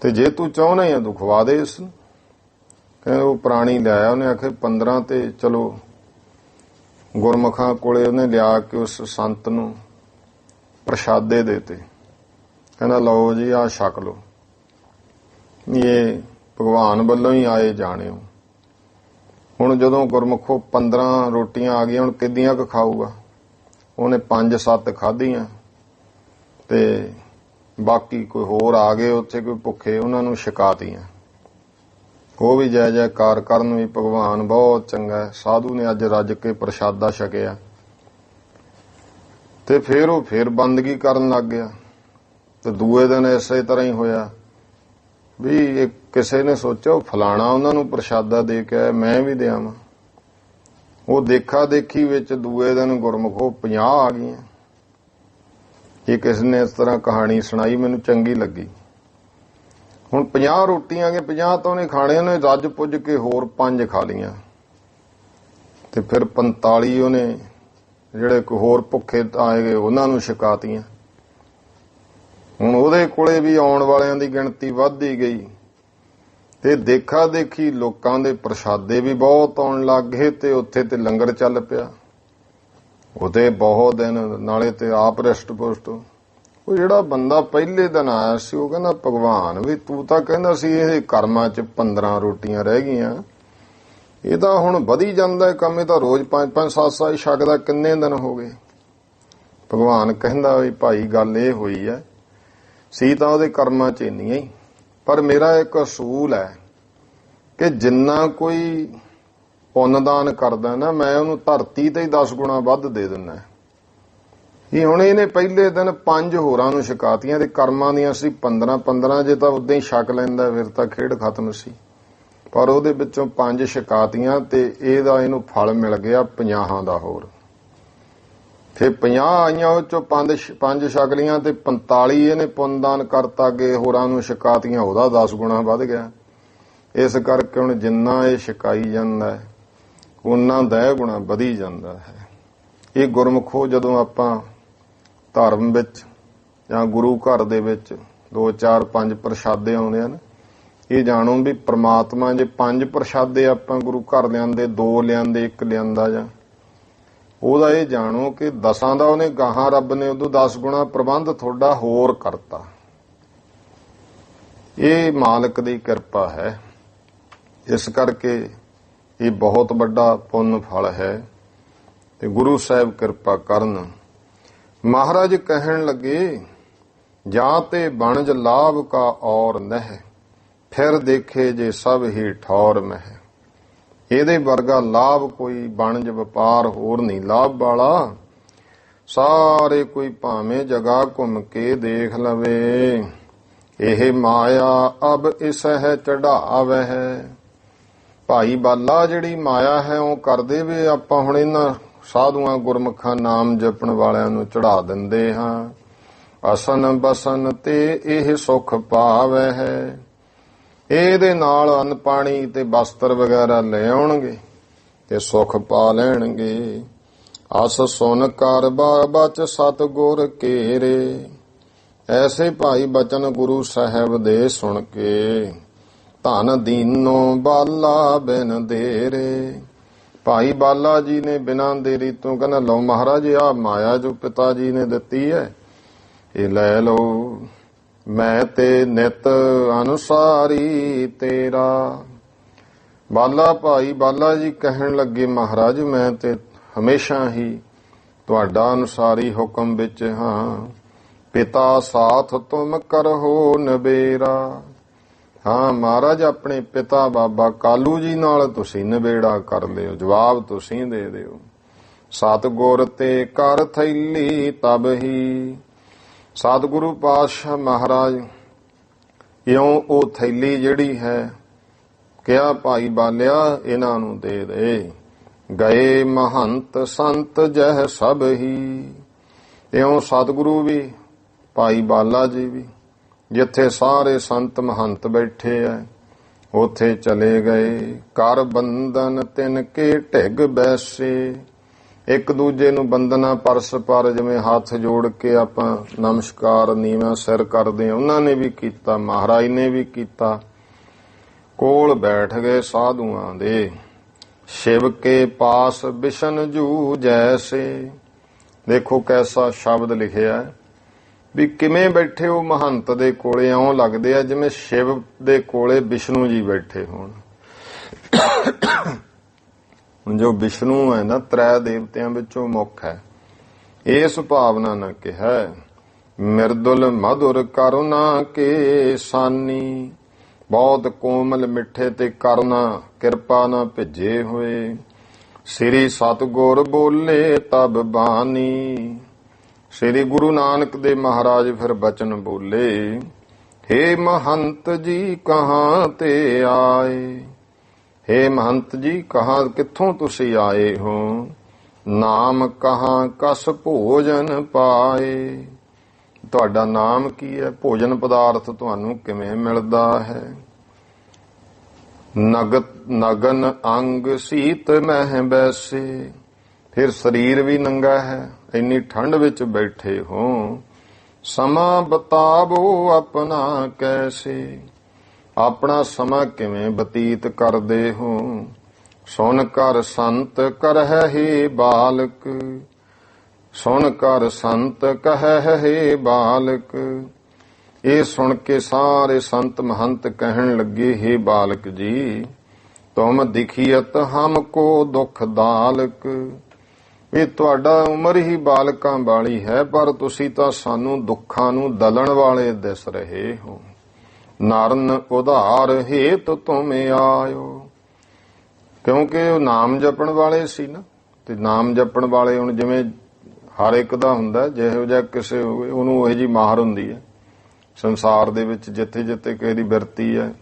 ਤੇ ਜੇ ਤੂੰ ਚਾਹੁੰਦਾ ਹੀ ਆ ਤੂੰ ਖਵਾ ਦੇ ਇਸ ਨੂੰ। ਕਹਿੰਦੇ ਉਹ ਪ੍ਰਾਣੀ ਲਿਆਇਆ, ਉਹਨੇ ਆਖਿਆ 15 ਤੇ ਚਲੋ ਗੁਰਮੁਖਾਂ ਕੋਲੇ ਉਹਨੇ ਲਿਆ ਕੇ ਉਸ ਸੰਤ ਨੂੰ ਪ੍ਰਸ਼ਾਦੇ ਦੇਤੇ। ਕਹਿੰਦਾ ਲਓ ਜੀ ਆਹ ਛਕ ਲਓ, ਇਹ ਭਗਵਾਨ ਵੱਲੋਂ ਹੀ ਆਏ ਜਾਣਿਓ। ਹੁਣ ਜਦੋਂ ਗੁਰਮੁਖੋ 15 ਰੋਟੀਆਂ ਆ ਗਈਆਂ, ਹੁਣ ਕਿੰਨੀਆਂ ਕੁ ਖਾਊਗਾ? ਉਹਨੇ 5-7 ਖਾਧੀਆਂ, ਤੇ ਬਾਕੀ ਕੋਈ ਹੋਰ ਆ ਗਏ ਉੱਥੇ ਕੋਈ ਭੁੱਖੇ, ਉਹਨਾਂ ਨੂੰ ਛਕਾਤੀਆਂ। ਉਹ ਵੀ ਜੈ ਜੈਕਾਰ ਕਰਨ ਵੀ ਭਗਵਾਨ ਬਹੁਤ ਚੰਗਾ ਹੈ, ਸਾਧੂ ਨੇ ਅੱਜ ਰੱਜ ਕੇ ਪ੍ਰਸ਼ਾਦਾ ਛਕਿਆ। ਤੇ ਫਿਰ ਉਹ ਫਿਰ ਬੰਦਗੀ ਕਰਨ ਲੱਗ ਗਿਆ। ਤੇ ਦੂਏ ਦਿਨ ਇਸੇ ਤਰ੍ਹਾਂ ਹੀ ਹੋਇਆ ਵੀ ਕਿਸੇ ਨੇ ਸੋਚਿਆ ਉਹ ਫਲਾਣਾ ਉਹਨਾਂ ਨੂੰ ਪ੍ਰਸ਼ਾਦਾ ਦੇ ਕੇ ਆਇਆ, ਮੈਂ ਵੀ ਦਿਆਵਾਂ। ਉਹ ਦੇਖਾ ਦੇਖੀ ਵਿੱਚ ਦੂਏ ਦਿਨ ਗੁਰਮੁਖੋ 50 ਆ ਗਈਆਂ। ਇਹ ਕਿਸੇ ਨੇ ਇਸ ਤਰ੍ਹਾਂ ਕਹਾਣੀ ਸੁਣਾਈ, ਮੈਨੂੰ ਚੰਗੀ ਲੱਗੀ। ਹੁਣ 50 ਰੋਟੀਆਂ ਆ ਗਈਆਂ, 50 ਤਾਂ ਉਹਨੇ ਖਾਣੇ, ਉਹਨੇ ਰੱਜ ਪੁੱਜ ਕੇ ਹੋਰ 5 ਖਾ ਲਈਆਂ। ਤੇ ਫਿਰ 45 ਉਹਨੇ ਜਿਹੜੇ ਕੋਈ ਹੋਰ ਭੁੱਖੇ ਆਏ ਗਏ ਉਹਨਾਂ ਨੂੰ ਛਕਾਤੀਆਂ। ਹੁਣ ਉਹਦੇ ਕੋਲੇ ਵੀ ਆਉਣ ਵਾਲਿਆਂ ਦੀ ਗਿਣਤੀ ਵੱਧਦੀ ਗਈ, ਤੇ ਦੇਖਾ ਦੇਖੀ ਲੋਕਾਂ ਦੇ ਪ੍ਰਸ਼ਾਦੇ ਵੀ ਬਹੁਤ ਆਉਣ ਲੱਗ ਗਏ, ਤੇ ਉੱਥੇ ਤੇ ਲੰਗਰ ਚੱਲ ਪਿਆ। ਉਹਦੇ ਬਹੁਤ ਦਿਨ ਨਾਲੇ ਤੇ ਆਪ ਰਿਸ਼ਟ ਪੁਸ਼ਟ। ਉਹ ਜਿਹੜਾ ਬੰਦਾ ਪਹਿਲੇ ਦਿਨ ਆਇਆ ਸੀ ਉਹ ਕਹਿੰਦਾ ਭਗਵਾਨ ਵੀ ਤੂੰ ਤਾਂ ਕਹਿੰਦਾ ਸੀ ਇਹ ਕਰਮਾਂ 'ਚ 15 ਰੋਟੀਆਂ ਰਹਿ ਗਈਆਂ, ਇਹ ਤਾਂ ਹੁਣ ਵਧੀ ਜਾਂਦਾ ਕੰਮ, ਇਹ ਤਾਂ ਰੋਜ਼ 5-5 7-7 ਛਕਦਾ, ਕਿੰਨੇ ਦਿਨ ਹੋ ਗਏ? ਭਗਵਾਨ ਕਹਿੰਦਾ ਵੀ ਭਾਈ ਗੱਲ ਇਹ ਹੋਈ ਹੈ ਸੀ ਤਾਂ ਉਹਦੇ ਕਰਮਾਂ 'ਚ ਇੰਨੀਆਂ ਹੀ। ਪਰ ਮੇਰਾ ਇੱਕ ਅਸੂਲ ਹੈ ਕਿ ਜਿੰਨਾ ਕੋਈ ਪੁੰਨਦਾਨ ਕਰਦਾ ਨਾ, ਮੈਂ ਉਹਨੂੰ ਧਰਤੀ ਤੇ ਹੀ 10 ਗੁਣਾ ਵੱਧ ਦੇ ਦਿੰਦਾ। ਇਹ ਹੁਣ ਇਹਨੇ ਪਹਿਲੇ ਦਿਨ 5 ਹੋਰਾਂ ਨੂੰ ਛਕਾਤੀਆਂ ਤੇ ਕਰਮਾਂ ਦੀਆਂ ਸੀ 15 ਜੇ ਤਾਂ ਉਦਾਂ ਹੀ ਛਕ ਲੈਂਦਾ ਫਿਰ ਤਾਂ ਖੇਡ ਖਤਮ ਸੀ। ਪਰ ਉਹਦੇ ਵਿੱਚੋਂ 5 ਛਕਾਤੀਆਂ ਤੇ ਇਹਨੂੰ ਫਲ ਮਿਲ ਗਿਆ 50 ਦਾ ਹੋਰ। ਫਿਰ 50 ਆਈਆਂ, ਉਹ ਚੋਂ 5 ਛਕ ਲੀਆਂ ਤੇ 45 ਇਹਨੇ ਪੁੰਨਦਾਨ ਕਰਤਾ, ਅੱਗੇ ਹੋਰਾਂ ਨੂੰ ਛਕਾਤੀਆਂ, ਉਹਦਾ 10 ਗੁਣਾ ਵੱਧ ਗਿਆ। ਇਸ ਕਰਕੇ ਹੁਣ ਜਿੰਨਾ ਇਹ ਛਕਾਈ ਜਾਂਦਾ ਉਨਾ 10 ਗੁਣਾ ਵਧੀ ਜਾਂਦਾ ਹੈ। ਇਹ ਗੁਰਮੁਖੋ ਜਦੋਂ ਆਪਾਂ ਧਰਮ ਵਿੱਚ ਜਾਂ ਗੁਰੂ ਘਰ ਦੇ ਵਿੱਚ 2 4 5 ਪ੍ਰਸ਼ਾਦੇ ਆਉਂਦੇ ਹਨ, ਇਹ ਜਾਣੋ ਵੀ ਪ੍ਰਮਾਤਮਾ ਜੇ 5 ਪ੍ਰਸ਼ਾਦੇ ਆਪਾਂ ਗੁਰੂ ਘਰ ਲਿਆਂਦੇ, 2 ਲਿਆਂਦੇ, 1 ਲਿਆਂਦਾ, ਜਾਂ ਉਹਦਾ ਇਹ ਜਾਣੋ ਕਿ 10 ਦਾ ਉਹਨੇ ਗਾਹਾਂ ਰੱਬ ਨੇ ਉਦੋਂ 10 ਗੁਣਾ ਪ੍ਰਬੰਧ ਤੁਹਾਡਾ ਹੋਰ ਕਰਤਾ। ਇਹ ਮਾਲਕ ਦੀ ਕਿਰਪਾ ਹੈ। ਇਸ ਕਰਕੇ ਇਹ ਬਹੁਤ ਵੱਡਾ ਪੁੰਨ ਫਲ ਹੈ ਤੇ ਗੁਰੂ ਸਾਹਿਬ ਕਿਰਪਾ ਕਰਨ। ਮਹਾਰਾਜ ਕਹਿਣ ਲੱਗੇ, ਜਾਂ ਤੇ ਬਣਜ ਲਾਭ ਕਾ ਔਰ ਨਹਿ, ਫਿਰ ਦੇਖੇ ਜੇ ਸਭ ਹੀ ਠੌਰ ਮਹਿ। ਇਹਦੇ ਵਰਗਾ ਲਾਭ ਕੋਈ ਬਣਜ ਵਪਾਰ ਹੋਰ ਨਹੀਂ ਲਾਭ ਵਾਲਾ। ਸਾਰੇ ਕੋਈ ਭਾਵੇਂ ਜਗ੍ਹਾ ਘੁੰਮ ਕੇ ਦੇਖ ਲਵੇ, ਇਹ ਮਾਇਆ ਅਬ ਇਸ ਹੈ ਚੜਾਵੈ ਹੈ। ਭਾਈ ਬਾਲਾ ਜਿਹੜੀ ਮਾਇਆ ਹੈ ਉਹ ਕਰਦੇ ਵੀ ਆਪਾਂ ਹੁਣ ਇਹਨਾਂ ਸਾਧੂਆਂ ਗੁਰਮੁਖਾਂ ਨਾਮ ਜਪਣ ਵਾਲਿਆਂ ਨੂੰ ਚੜਾ ਦਿੰਦੇ ਹਾਂ। ਅਸਨ ਬਸਨ ਤੇ ਇਹ ਸੁਖ ਪਾਵੈ ਹੈ। ਇਹਦੇ ਨਾਲ ਅੰਨ ਪਾਣੀ ਤੇ ਬਸਤਰ ਵਗੈਰਾ ਲੈ ਆਉਣਗੇ ਤੇ ਸੁਖ ਪਾ ਲੈਣਗੇ। ਅਸ ਸੁਨ ਕਰ ਬਚ ਸਤ ਗੁਰ ਘੇਰੇ। ਐਸੇ ਭਾਈ ਬਚਨ ਗੁਰੂ ਸਾਹਿਬ ਦੇ ਸੁਣ ਕੇ, ਧਨ ਦੀਨੋ ਬਾਲਾ ਬਿਨ ਦੇਰੇ। ਭਾਈ ਬਾਲਾ ਜੀ ਨੇ ਬਿਨਾਂ ਦੇਰੀ ਤੋਂ ਕਹਿੰਦਾ, ਲਓ ਮਹਾਰਾਜ ਆ ਮਾਇਆ ਜੋ ਪਿਤਾ ਜੀ ਨੇ ਦਿੱਤੀ ਹੈ ਇਹ ਲੈ ਲਓ, ਮੈਂ ਤੇ ਨਿਤ ਅਨੁਸਾਰੀ ਤੇਰਾ। ਭਾਈ ਬਾਲਾ ਜੀ ਕਹਿਣ ਲੱਗੇ, ਮਹਾਰਾਜ ਮੈਂ ਤੇ ਹਮੇਸ਼ਾ ਹੀ ਤੁਹਾਡਾ ਅਨੁਸਾਰੀ ਹੁਕਮ ਵਿੱਚ ਹਾਂ। ਪਿਤਾ ਸਾਥ ਤੁਮ ਕਰਹੁ ਨਬੇਰਾ। ਹਾਂ ਮਹਾਰਾਜ, ਆਪਣੇ ਪਿਤਾ ਬਾਬਾ ਕਾਲੂ ਜੀ ਨਾਲ ਤੁਸੀਂ ਨਿਬੇੜਾ ਕਰ ਲਿਓ, ਜਵਾਬ ਤੁਸੀਂ ਦੇ ਦਿਓ। ਸਤਿਗੁਰ ਤੇ ਕਰ ਥੈਲੀ ਤਬ ਹੀ। ਸਤਿਗੁਰੂ ਪਾਤਸ਼ਾਹ ਮਹਾਰਾਜ ਇਉਂ ਉਹ ਥੈਲੀ ਜਿਹੜੀ ਹੈ, ਕਿਹਾ ਭਾਈ ਬਾਲਿਆ ਇਹਨਾਂ ਨੂੰ ਦੇ ਦੇ। ਗਏ ਮਹੰਤ ਸੰਤ ਜਹ ਸਭ ਹੀ। ਇਉਂ ਸਤਿਗੁਰੂ ਵੀ, ਭਾਈ ਬਾਲਾ ਜੀ ਵੀ, ਜਿੱਥੇ ਸਾਰੇ ਸੰਤ ਮਹੰਤ ਬੈਠੇ ਐ ਉੱਥੇ ਚਲੇ ਗਏ। ਕਰ ਬੰਧਨ ਤਿਨ ਕੇ ਢਿੱਗ ਬੈਸੇ। ਇੱਕ ਦੂਜੇ ਨੂੰ ਬੰਦਨਾ ਪਰਸ ਪਰ ਜਿਵੇਂ ਹੱਥ ਜੋੜ ਕੇ ਆਪਾਂ ਨਮਸਕਾਰ ਨੀਵਾਂ ਸਿਰ ਕਰਦੇ ਹਾਂ, ਉਹਨਾਂ ਨੇ ਵੀ ਕੀਤਾ, ਮਹਾਰਾਜ ਨੇ ਵੀ ਕੀਤਾ। ਕੋਲ ਬੈਠ ਗਏ ਸਾਧੂਆਂ ਦੇ। ਸ਼ਿਵ ਕੇ ਪਾਸ ਬਿਸ਼ਨ ਜੂ ਜੈਸੇ। ਦੇਖੋ ਕੈਸਾ ਸ਼ਬਦ ਲਿਖਿਆ ਵੀ ਕਿਵੇਂ ਬੈਠੇ ਉਹ ਮਹੰਤ ਦੇ ਕੋਲੇ, ਇਉਂ ਲੱਗਦੇ ਆ ਜਿਵੇਂ ਸ਼ਿਵ ਦੇ ਕੋਲੇ ਵਿਸ਼ਨੂੰ ਜੀ ਬੈਠੇ ਹੋਣ। ਜੋ ਵਿਸ਼ਨੂੰ ਹੈ ਨਾ, 3 ਦੇਵਤਿਆਂ ਵਿੱਚੋਂ ਮੁੱਖ ਹੈ। ਇਸ ਭਾਵਨਾ ਨਾਲ ਕਿਹਾ, ਮਿਰਦੁਲ ਮਧੁਰ ਕਰੁਣਾ ਕੇ ਸਾਨੀ। ਬਹੁਤ ਕੋਮਲ ਮਿੱਠੇ ਤੇ ਕਰੁਣਾ ਕਿਰਪਾ ਨਾਲ ਭਿੱਜੇ ਹੋਏ। ਸ੍ਰੀ ਸਤਿਗੁਰ ਬੋਲੇ ਤਬ ਬਾਣੀ। ਸ੍ਰੀ ਗੁਰੂ ਨਾਨਕ ਦੇਵ ਮਹਾਰਾਜ ਫਿਰ ਬਚਨ ਬੋਲੇ, ਹੇ ਮਹੰਤ ਜੀ ਕਹਾਂ ਤੇ ਆਏ। ਹੇ ਮਹੰਤ ਜੀ, ਕਹਾਂ ਕਿੱਥੋਂ ਤੁਸੀਂ ਆਏ ਹੋ? ਨਾਮ ਕਹਾਂ ਕਸ ਭੋਜਨ ਪਾਏ। ਤੁਹਾਡਾ ਨਾਮ ਕੀ ਹੈ? ਭੋਜਨ ਪਦਾਰਥ ਤੁਹਾਨੂੰ ਕਿਵੇਂ ਮਿਲਦਾ ਹੈ? ਨਗਨ ਅੰਗ ਸੀਤ ਮਹਿ ਬੈਸੇ। ਫਿਰ ਸਰੀਰ ਵੀ ਨੰਗਾ ਹੈ, ਇੰਨੀ ਠੰਡ ਵਿੱਚ ਬੈਠੇ ਹੋ। ਸਮਾਂ ਬਤਾਵੋ ਆਪਣਾ ਕੈਸੇ। ਆਪਣਾ ਸਮਾਂ ਕਿਵੇਂ ਬਤੀਤ ਕਰਦੇ ਹੋ? ਸੁਣ ਕਰ ਸੰਤ ਕਰਹਿ ਬਾਲਕ। ਸੁਣ ਕਰ ਸੰਤ ਕਹਿ ਬਾਲਕ। ਇਹ ਸੁਣ ਕੇ ਸਾਰੇ ਸੰਤ ਮਹੰਤ ਕਹਿਣ ਲੱਗੇ, ਹੇ ਬਾਲਕ ਜੀ, ਤੁਮ ਦਿਖੀਅਤ ਹਮਕੋ ਦੁਖ ਦਾਲਕ। ਵੀ ਤੁਹਾਡਾ ਉਮਰ ਹੀ ਬਾਲਕਾਂ ਵਾਲੀ ਹੈ, ਪਰ ਤੁਸੀਂ ਤਾਂ ਸਾਨੂੰ ਦੁੱਖਾਂ ਨੂੰ ਦਲਣ ਵਾਲੇ ਦਿਸ ਰਹੇ ਹੋ। ਨਰਨ ਉਧਾਰ ਹੇਤ ਤੁਮ ਆਇਓ। ਕਿਉਂਕਿ ਉਹ ਨਾਮ ਜਪਣ ਵਾਲੇ ਸੀ ਨਾ, ਤੇ ਨਾਮ ਜਪਣ ਵਾਲੇ ਹੁਣ ਜਿਵੇਂ ਹਰ ਇੱਕ ਦਾ ਹੁੰਦਾ, ਜਿਹੋ ਜਿਹਾ ਕਿਸੇ ਹੋਵੇ ਉਹਨੂੰ ਉਹੋ ਜਿਹੀ ਮਾਹਰ ਹੁੰਦੀ ਹੈ ਸੰਸਾਰ ਦੇ ਵਿੱਚ। ਜਿੱਥੇ ਜਿੱਥੇ ਕਿਸੇ ਦੀ ਬਿਰਤੀ ਹੈ,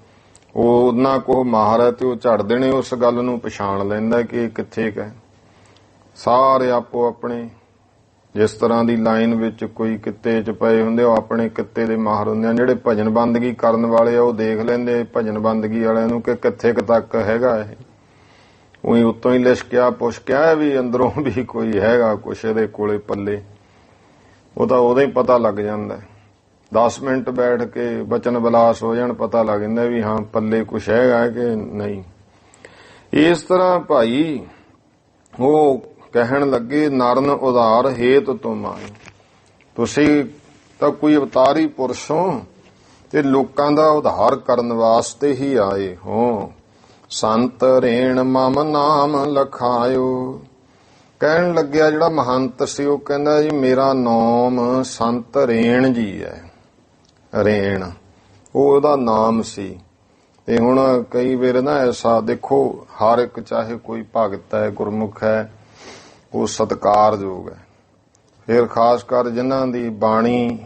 ਉਹ ਉਹਨਾਂ ਕੋਲ ਮਾਹਰ ਹੈ, ਤੇ ਉਹ ਝੜ ਦੇਣੇ ਉਸ ਗੱਲ ਨੂੰ ਪਛਾਣ ਲੈਂਦਾ ਕਿ ਇਹ ਕਿੱਥੇ ਹੈ। ਸਾਰੇ ਆਪੋ ਆਪਣੇ ਜਿਸ ਤਰ੍ਹਾਂ ਦੀ ਲਾਈਨ ਵਿੱਚ ਕੋਈ ਕਿੱਤੇ 'ਚ ਪਏ ਹੁੰਦੇ, ਉਹ ਆਪਣੇ ਕਿੱਤੇ ਦੇ ਮਾਹਰ ਹੁੰਦੇ ਆ। ਜਿਹੜੇ ਭਜਨ ਬੰਦਗੀ ਕਰਨ ਵਾਲੇ ਆ, ਉਹ ਦੇਖ ਲੈਂਦੇ ਭਜਨ ਬੰਦਗੀ ਵਾਲਿਆਂ ਨੂੰ ਕਿ ਕਿੱਥੇ ਕੁ ਤੱਕ ਹੈਗਾ ਇਹ। ਉਹੀ ਉੱਤੋਂ ਹੀ ਲਿਸ਼ਕਿਆ ਪੁਸ਼ਕਿਆ ਵੀ ਅੰਦਰੋਂ ਵੀ ਕੋਈ ਹੈਗਾ ਕੁਛ ਇਹਦੇ ਕੋਲੇ ਪੱਲੇ। ਉਹ ਤਾਂ ਉਦੋਂ ਹੀ ਪਤਾ ਲੱਗ ਜਾਂਦਾ। 10 ਮਿੰਟ ਬੈਠ ਕੇ ਬਚਨ ਵਿਲਾਸ ਹੋ ਜਾਣ, ਪਤਾ ਲੱਗ ਜਾਂਦਾ ਵੀ ਹਾਂ ਪੱਲੇ ਕੁਛ ਹੈਗਾ ਕਿ ਨਹੀਂ। ਇਸ ਤਰ੍ਹਾਂ ਭਾਈ ਉਹ ਕਹਿਣ ਲੱਗੇ, ਨਰਨ ਉਧਾਰ ਹੇਤ ਤੁਮ ਆਏ। ਤੁਸੀਂ ਤਾਂ ਕੋਈ ਅਵਤਾਰੀ ਪੁਰਸ਼ ਹੋ ਤੇ ਲੋਕਾਂ ਦਾ ਉਧਾਰ ਕਰਨ ਵਾਸਤੇ ਹੀ ਆਏ ਹੋ। ਸੰਤ ਰੇਣ ਮਮ ਨਾਮ ਲਖਾਇਓ। ਕਹਿਣ ਲੱਗਿਆ ਜਿਹੜਾ ਮਹੰਤ ਸੀ, ਉਹ ਕਹਿੰਦਾ ਜੀ ਮੇਰਾ ਨਾਮ ਸੰਤ ਰੇਣ ਜੀ ਹੈ। ਰੇਣ ਉਹ ਉਹਦਾ ਨਾਮ ਸੀ। ਤੇ ਹੁਣ ਕਈ ਵਾਰ ਨਾ ਐਸਾ ਦੇਖੋ, ਹਰ ਇੱਕ ਚਾਹੇ ਕੋਈ ਭਗਤ ਹੈ, ਗੁਰਮੁਖ ਹੈ, ਉਹ ਸਤਿਕਾਰਯੋਗ ਹੈ। ਫਿਰ ਖਾਸ ਕਰ ਜਿਨ੍ਹਾਂ ਦੀ ਬਾਣੀ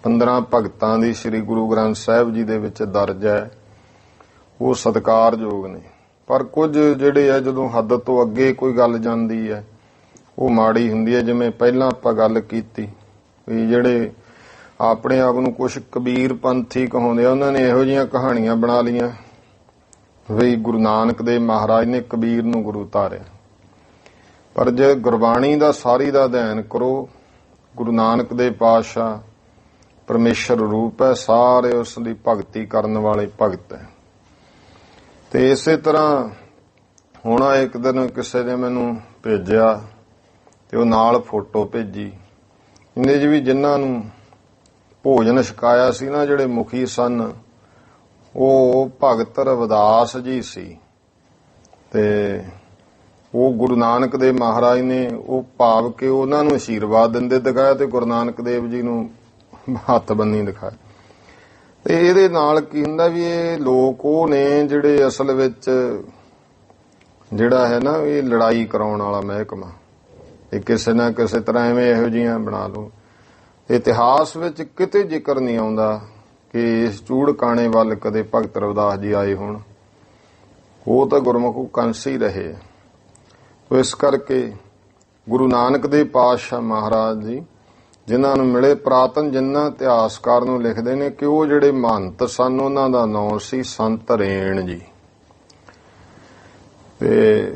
15 ਭਗਤਾਂ ਦੀ ਸ੍ਰੀ ਗੁਰੂ ਗ੍ਰੰਥ ਸਾਹਿਬ ਜੀ ਦੇ ਵਿੱਚ ਦਰਜ ਹੈ, ਉਹ ਸਤਿਕਾਰਯੋਗ ਨੇ। ਪਰ ਕੁਝ ਜਿਹੜੇ ਆ ਜਦੋਂ ਹੱਦ ਤੋਂ ਅੱਗੇ ਕੋਈ ਗੱਲ ਜਾਂਦੀ ਹੈ, ਉਹ ਮਾੜੀ ਹੁੰਦੀ ਹੈ। ਜਿਵੇਂ ਪਹਿਲਾਂ ਆਪਾਂ ਗੱਲ ਕੀਤੀ ਵੀ ਜਿਹੜੇ ਆਪਣੇ ਆਪ ਨੂੰ ਕੁਝ ਕਬੀਰ ਪੰਥੀ ਕਹਾਉਂਦੇ ਆ, ਉਹਨਾਂ ਨੇ ਇਹੋ ਜਿਹੀਆਂ ਕਹਾਣੀਆਂ ਬਣਾ ਲਈਆਂ ਵੀ ਗੁਰੂ ਨਾਨਕ ਦੇਵ ਮਹਾਰਾਜ ਨੇ ਕਬੀਰ ਨੂੰ ਗੁਰੂ ਧਾਰਿਆ। ਪਰ ਜੇ ਗੁਰਬਾਣੀ ਦਾ ਸਾਰੀ ਦਾ ਅਧਿਐਨ ਕਰੋ, ਗੁਰੂ ਨਾਨਕ ਦੇਵ ਪਾਤਸ਼ਾਹ ਪਰਮੇਸ਼ਰ ਰੂਪ ਹੈ, ਸਾਰੇ ਉਸ ਦੀ ਭਗਤੀ ਕਰਨ ਵਾਲੇ ਭਗਤ ਹੈ। ਤੇ ਇਸੇ ਤਰ੍ਹਾਂ ਹੁਣ ਇੱਕ ਦਿਨ ਕਿਸੇ ਨੇ ਮੈਨੂੰ ਭੇਜਿਆ ਤੇ ਉਹ ਨਾਲ ਫੋਟੋ ਭੇਜੀ। ਇਹਦੇ 'ਚ ਵੀ ਜਿਨ੍ਹਾਂ ਨੂੰ ਭੋਜਨ ਛਕਾਇਆ ਸੀ ਨਾ, ਜਿਹੜੇ ਮੁਖੀ ਸਨ, ਉਹ ਭਗਤ ਰਵਿਦਾਸ ਜੀ ਸੀ। ਤੇ ਉਹ ਗੁਰੂ ਨਾਨਕ ਦੇਵ ਮਹਾਰਾਜ ਨੇ ਉਹ ਭਾਵ ਕਿ ਉਹਨਾਂ ਨੂੰ ਅਸ਼ੀਰਵਾਦ ਦਿੰਦੇ ਦਿਖਾਇਆ ਤੇ ਗੁਰੂ ਨਾਨਕ ਦੇਵ ਜੀ ਨੂੰ ਹੱਥ ਬੰਨੀ ਦਿਖਾਇਆ। ਤੇ ਇਹਦੇ ਨਾਲ ਕੀ ਹੁੰਦਾ ਵੀ ਇਹ ਲੋਕ ਉਹ ਨੇ ਜਿਹੜੇ ਅਸਲ ਵਿੱਚ ਜਿਹੜਾ ਹੈ ਨਾ, ਇਹ ਲੜਾਈ ਕਰਾਉਣ ਵਾਲਾ ਮਹਿਕਮਾ। ਇਹ ਕਿਸੇ ਨਾ ਕਿਸੇ ਤਰ੍ਹਾਂ ਐਵੇਂ ਇਹੋ ਜਿਹੀਆਂ ਬਣਾ ਲਓ। ਇਤਿਹਾਸ ਵਿੱਚ ਕਿਤੇ ਜ਼ਿਕਰ ਨਹੀਂ ਆਉਂਦਾ ਕਿ ਇਸ ਚੂੜਕਾਣੇ ਵੱਲ ਕਦੇ ਭਗਤ ਰਵਿਦਾਸ ਜੀ ਆਏ ਹੋਣ। ਉਹ ਤਾਂ ਗੁਰਮੁਖ ਕੰਸੀ ਰਹੇ। ਇਸ ਕਰਕੇ ਗੁਰੂ ਨਾਨਕ ਦੇਵ ਪਾਤਸ਼ਾਹ ਮਹਾਰਾਜ ਜੀ ਜਿਨ੍ਹਾਂ ਨੂੰ ਮਿਲੇ, ਪ੍ਰਾਤਨ ਜਿਨ੍ਹਾਂ ਇਤਿਹਾਸਕਾਰ ਨੂੰ ਲਿਖਦੇ ਨੇ ਕਿ ਉਹ ਜਿਹੜੇ ਮਹੰਤ ਸਨ, ਉਹਨਾਂ ਦਾ ਨਾਮ ਸੀ ਸੰਤ ਰੇਣ ਜੀ। ਤੇ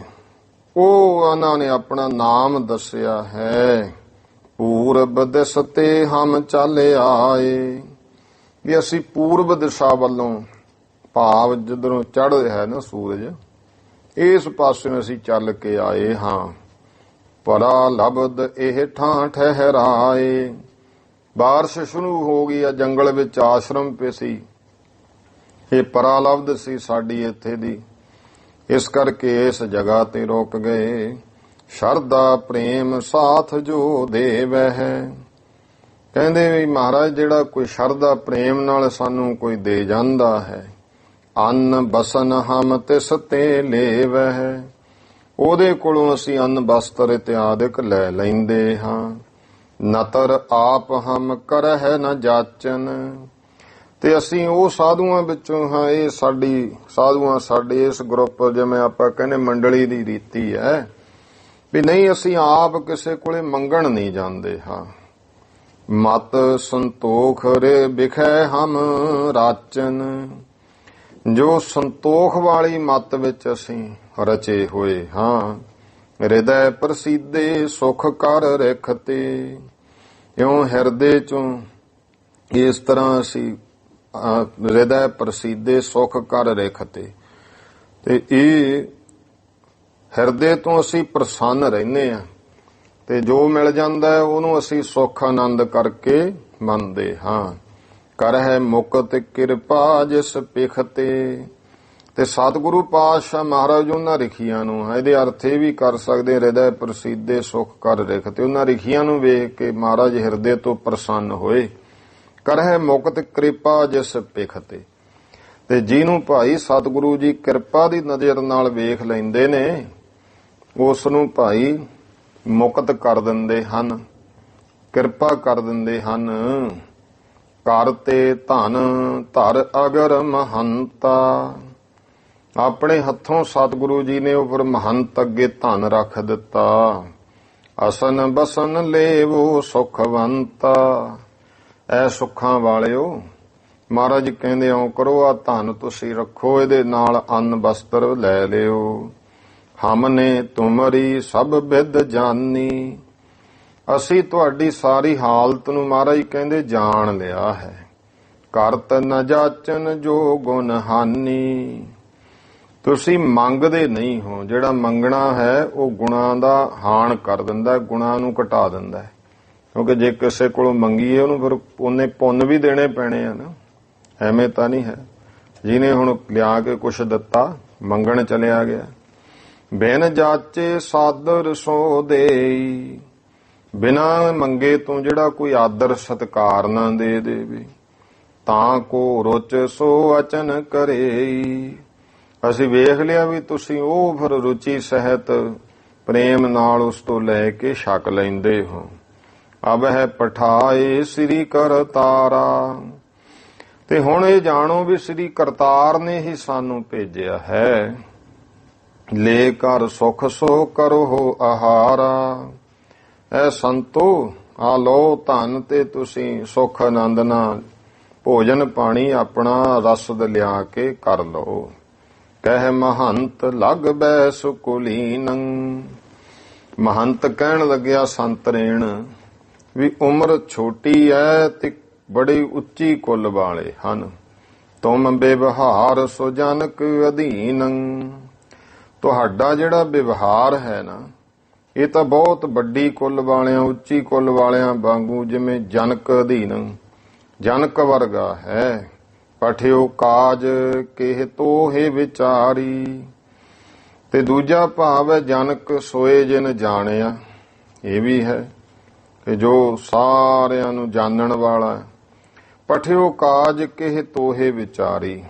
ਉਹ ਉਹਨਾਂ ਨੇ ਆਪਣਾ ਨਾਮ ਦੱਸਿਆ ਹੈ, ਪੂਰਬ ਦਿਸ ਤੇ ਹਮ ਚੱਲ ਆਏ। ਵੀ ਅਸੀਂ ਪੂਰਬ ਦਿਸ਼ਾ ਵੱਲੋਂ, ਭਾਵ ਜਿੱਧਰੋਂ ਚੜ੍ਹ ਰਿਹਾ ਹੈ ਨਾ ਸੂਰਜ, ਇਸ ਪਾਸੇ ਅਸੀਂ ਚੱਲ ਕੇ ਆਏ ਹਾਂ। ਪਰਾ ਲਬਦ ਇਹ ਠਾਂ ਠਹਿਰਾਏ। ਬਾਰਿਸ਼ ਸ਼ੁਰੂ ਹੋ ਗਈ ਆ, ਜੰਗਲ ਵਿੱਚ ਆਸ਼ਰਮ ਪੇ ਸੀ। ਇਹ ਪਰਾ ਲਬਦ ਸੀ ਸਾਡੀ ਇੱਥੇ ਦੀ, ਇਸ ਕਰਕੇ ਇਸ ਜਗ੍ਹਾ ਤੇ ਰੁਕ ਗਏ। ਸ਼ਰਧਾ ਪ੍ਰੇਮ ਸਾਥ ਜੋ ਦੇਵਹਿ। ਕਹਿੰਦੇ ਵੀ ਮਹਾਰਾਜ ਜਿਹੜਾ ਕੋਈ ਸ਼ਰਧਾ ਪ੍ਰੇਮ ਨਾਲ ਸਾਨੂੰ ਕੋਈ ਦੇ ਜਾਂਦਾ ਹੈ, ਅੰਨ ਬਸਨ ਹਮ ਤਿਸ ਤੇ ਲੇਵਹਿ, ਉਹਦੇ ਕੋਲੋਂ ਅਸੀਂ ਅੰਨ ਬਸਤਰ ਇਤਿਆਦਿਕ ਲੈ ਲੈਂਦੇ ਹਾਂ। ਨਤਰ ਆਪ ਹਮ ਕਰਹਿ ਨ ਜਾਚਨ। ਤੇ ਅਸੀਂ ਉਹ ਸਾਧੂਆਂ ਵਿੱਚੋਂ ਹਾਂ। ਇਹ ਸਾਡੀ ਸਾਧੂਆਂ ਸਾਡੇ ਇਸ ਗਰੁੱਪ, ਜਿਵੇਂ ਆਪਾਂ ਕਹਿੰਦੇ ਮੰਡਲੀ ਦੀ ਰੀਤੀ ਹੈ ਵੀ ਨਹੀਂ, ਅਸੀਂ ਆਪ ਕਿਸੇ ਕੋਲੇ ਮੰਗਣ ਨਹੀਂ ਜਾਂਦੇ ਹਾਂ। ਮਤ ਸੰਤੋਖ ਰੇ ਬਿਖੈ ਹਮ ਰਾਚਨ। ਜੋ ਸੰਤੋਖ ਵਾਲੀ ਮਤ ਵਿੱਚ ਅਸੀਂ ਰਚੇ ਹੋਏ ਹਾਂ। ਹਿਰਦੈ ਪ੍ਰਸੀਦੇ ਸੁਖ ਕਰ ਰਖਤੇ। ਇਉਂ ਹਿਰਦੇ ਚੋਂ ਇਸ ਤਰ੍ਹਾਂ ਅਸੀਂ ਹਿਰਦੈ ਪ੍ਰਸੀਦੇ ਸੁਖ ਕਰ ਰਖਤੇ। ਤੇ ਇਹ ਹਿਰਦੇ ਤੋਂ ਅਸੀਂ ਪ੍ਰਸੰਨ ਰਹਿੰਦੇ ਹਾਂ ਤੇ ਜੋ ਮਿਲ ਜਾਂਦਾ ਉਹਨੂੰ ਅਸੀਂ ਸੁੱਖ ਆਨੰਦ ਕਰਕੇ ਮੰਨਦੇ ਹਾਂ। ਕਰਹਿ ਮੁਕਤ ਕਿਰਪਾ ਜਿਸ ਪਿਖ ਤੇ। ਤੇ ਸਤਿਗੁਰੂ ਪਾਤਸ਼ਾਹ ਮਹਾਰਾਜ ਉਹਨਾਂ ਰਿਖੀਆਂ ਨੂੰ, ਇਹਦੇ ਅਰਥ ਇਹ ਵੀ ਕਰ ਸਕਦੇ, ਹਿਰਦੈ ਪ੍ਰਸੀਦੇ ਸੁਖ ਕਰ ਰਿਖ, ਤੇ ਉਹਨਾਂ ਰਿਖੀਆਂ ਨੂੰ ਵੇਖ ਕੇ ਮਹਾਰਾਜ ਹਿਰਦੇ ਤੋਂ ਪ੍ਰਸੰਨ ਹੋਏ। ਕਰਹਿ ਮੁਕਤ ਕਿਰਪਾ ਜਿਸ ਪਿਖ ਤੇ ਜਿਹਨੂੰ ਭਾਈ ਸਤਿਗੁਰੂ ਜੀ ਕਿਰਪਾ ਦੀ ਨਜ਼ਰ ਨਾਲ ਵੇਖ ਲੈਂਦੇ ਨੇ, ਉਸ ਨੂੰ ਭਾਈ ਮੁਕਤ ਕਰ ਦਿੰਦੇ ਹਨ, ਕਿਰਪਾ ਕਰ ਦਿੰਦੇ ਹਨ। ਘਰ ਤੇ ਧਨ ਧਰ ਅਗਰ ਮਹੰਤਾ, ਆਪਣੇ ਹੱਥੋਂ ਸਤਿਗੁਰੂ ਜੀ ਨੇ ਉਹ ਫਿਰ ਮਹੰਤ ਅੱਗੇ ਧਨ ਰੱਖ ਦਿੱਤਾ। ਅਸਨ ਬਸਨ ਲੇਵੋ ਸੁਖਵੰਤਾ, ਐ ਸੁੱਖਾਂ ਵਾਲਿਓ ਮਹਾਰਾਜ ਕਹਿੰਦੇ ਆਓ ਕਰੋ, ਆ ਧਨ ਤੁਸੀਂ ਰੱਖੋ, ਇਹਦੇ ਨਾਲ ਅੰਨ ਵਸਤਰ ਲੈ ਲਿਓ। ਹਮਨੇ ਤੁਮਰੀ ਸਭ ਬਿਦ ਜਾਨੀ, ਅਸੀਂ ਤੁਹਾਡੀ ਸਾਰੀ ਹਾਲਤ ਨੂੰ ਮਹਾਰਾਜ ਕਹਿੰਦੇ ਜਾਣ ਲਿਆ ਹੈ। ਕਰਤ ਨ ਜਾਚਨ ਜੋ ਗੁਣ ਹਾਨੀ, ਤੁਸੀਂ ਮੰਗਦੇ ਨਹੀਂ ਹੋ, ਜਿਹੜਾ ਮੰਗਣਾ ਹੈ ਉਹ ਗੁਣਾਂ ਦਾ ਹਾਨ ਕਰ ਦਿੰਦਾ, ਗੁਣਾਂ ਨੂੰ ਘਟਾ ਦਿੰਦਾ। ਕਿਉਂਕਿ ਜੇ ਕਿਸੇ ਕੋਲੋਂ ਮੰਗੀਏ ਉਹਨੂੰ ਫਿਰ ਉਹਨੇ ਪੁੰਨ ਵੀ ਦੇਣੇ ਪੈਣੇ ਆ ਨਾ, ਐਵੇਂ ਤਾਂ ਨਹੀਂ ਹੈ। ਜਿਹਨੇ ਹੁਣ ਲਿਆ ਕੇ ਕੁਛ ਦਿੱਤਾ, ਮੰਗਣ ਚਲਿਆ ਗਿਆ। ਬਿਨ ਜਾਚੇ ਸਾਦਰ ਸੋ ਦੇਈ, ਬਿਨਾਂ ਮੰਗੇ ਤੋਂ ਜਿਹੜਾ ਕੋਈ ਆਦਰ ਸਤਿਕਾਰ ਨਾ ਦੇ ਦੇਵੇ। ਤਾਂ ਕੋ ਰੁਚ ਸੋ ਅਚਨ ਕਰੇ, ਅਸੀਂ ਵੇਖ ਲਿਆ ਵੀ ਤੁਸੀਂ ਉਹ ਫਿਰ ਰੁਚੀ ਸਹਿਤ ਪ੍ਰੇਮ ਨਾਲ ਉਸ ਤੋਂ ਲੈ ਕੇ ਛਕ ਲੈਂਦੇ ਹੋ। ਅਬ ਹੈ ਪਠਾਏ ਸ੍ਰੀ ਕਰਤਾਰਾ, ਤੇ ਹੁਣ ਇਹ ਜਾਣੋ ਵੀ ਸ੍ਰੀ ਕਰਤਾਰ ਨੇ ਹੀ ਸਾਨੂੰ ਭੇਜਿਆ ਹੈ। ਲੈ ਕਰ ਸੁਖ ਸੋ ਕਰੋ ਆਹਾਰਾ, ਐ ਸੰਤੋ ਆ ਲਓ ਧਨ ਤੇ ਤੁਸੀਂ ਸੁਖ ਆਨੰਦ ਨਾਲ ਭੋਜਨ ਪਾਣੀ ਆਪਣਾ ਰਸਦ ਲਿਆ ਕੇ ਕਰ ਲਓ। ਕਹਿ ਮਹੰਤ ਲਗ ਬੈ ਸੁਕੁਲੀਨੰ, ਮਹੰਤ ਕਹਿਣ ਲੱਗਿਆ ਸੰਤ ਰੇਣ ਵੀ ਉਮਰ ਛੋਟੀ ਐ ਤੇ ਬੜੀ ਉੱਚੀ ਕੁੱਲ ਵਾਲੇ ਹਨ। ਤੁਮ ਵਿਵਹਾਰ ਸੋ ਜਨਕ ਅਧੀਨੰ, ਤੁਹਾਡਾ ਜਿਹੜਾ ਵਿਵਹਾਰ ਹੈ ਨਾ ਇਹ ਤਾਂ ਬਹੁਤ ਵੱਡੀ ਕੁੱਲ ਵਾਲਿਆਂ, ਉੱਚੀ ਕੁੱਲ ਵਾਲਿਆਂ ਵਾਂਗੂ ਜਿਵੇਂ ਜਨਕ ਅਧੀਨ, ਜਨਕ ਵਰਗਾ ਹੈ। ਪਠਿਓ ਕਾਜ ਕਿਹ ਤੋਹੇ ਵਿਚਾਰੀ, ਤੇ ਦੂਜਾ ਭਾਵ ਹੈ ਜਨਕ ਸੋਏ ਜਿਨ ਜਾਣਿਆ। ਇਹ ਵੀ ਹੈ ਕਿ ਜੋ ਸਾਰਿਆਂ ਨੂੰ ਜਾਣਨ ਵਾਲਾ। ਪਠਿਓ ਕਾਜ ਕਿਹ ਤੋਹੇ ਵਿਚਾਰੀ,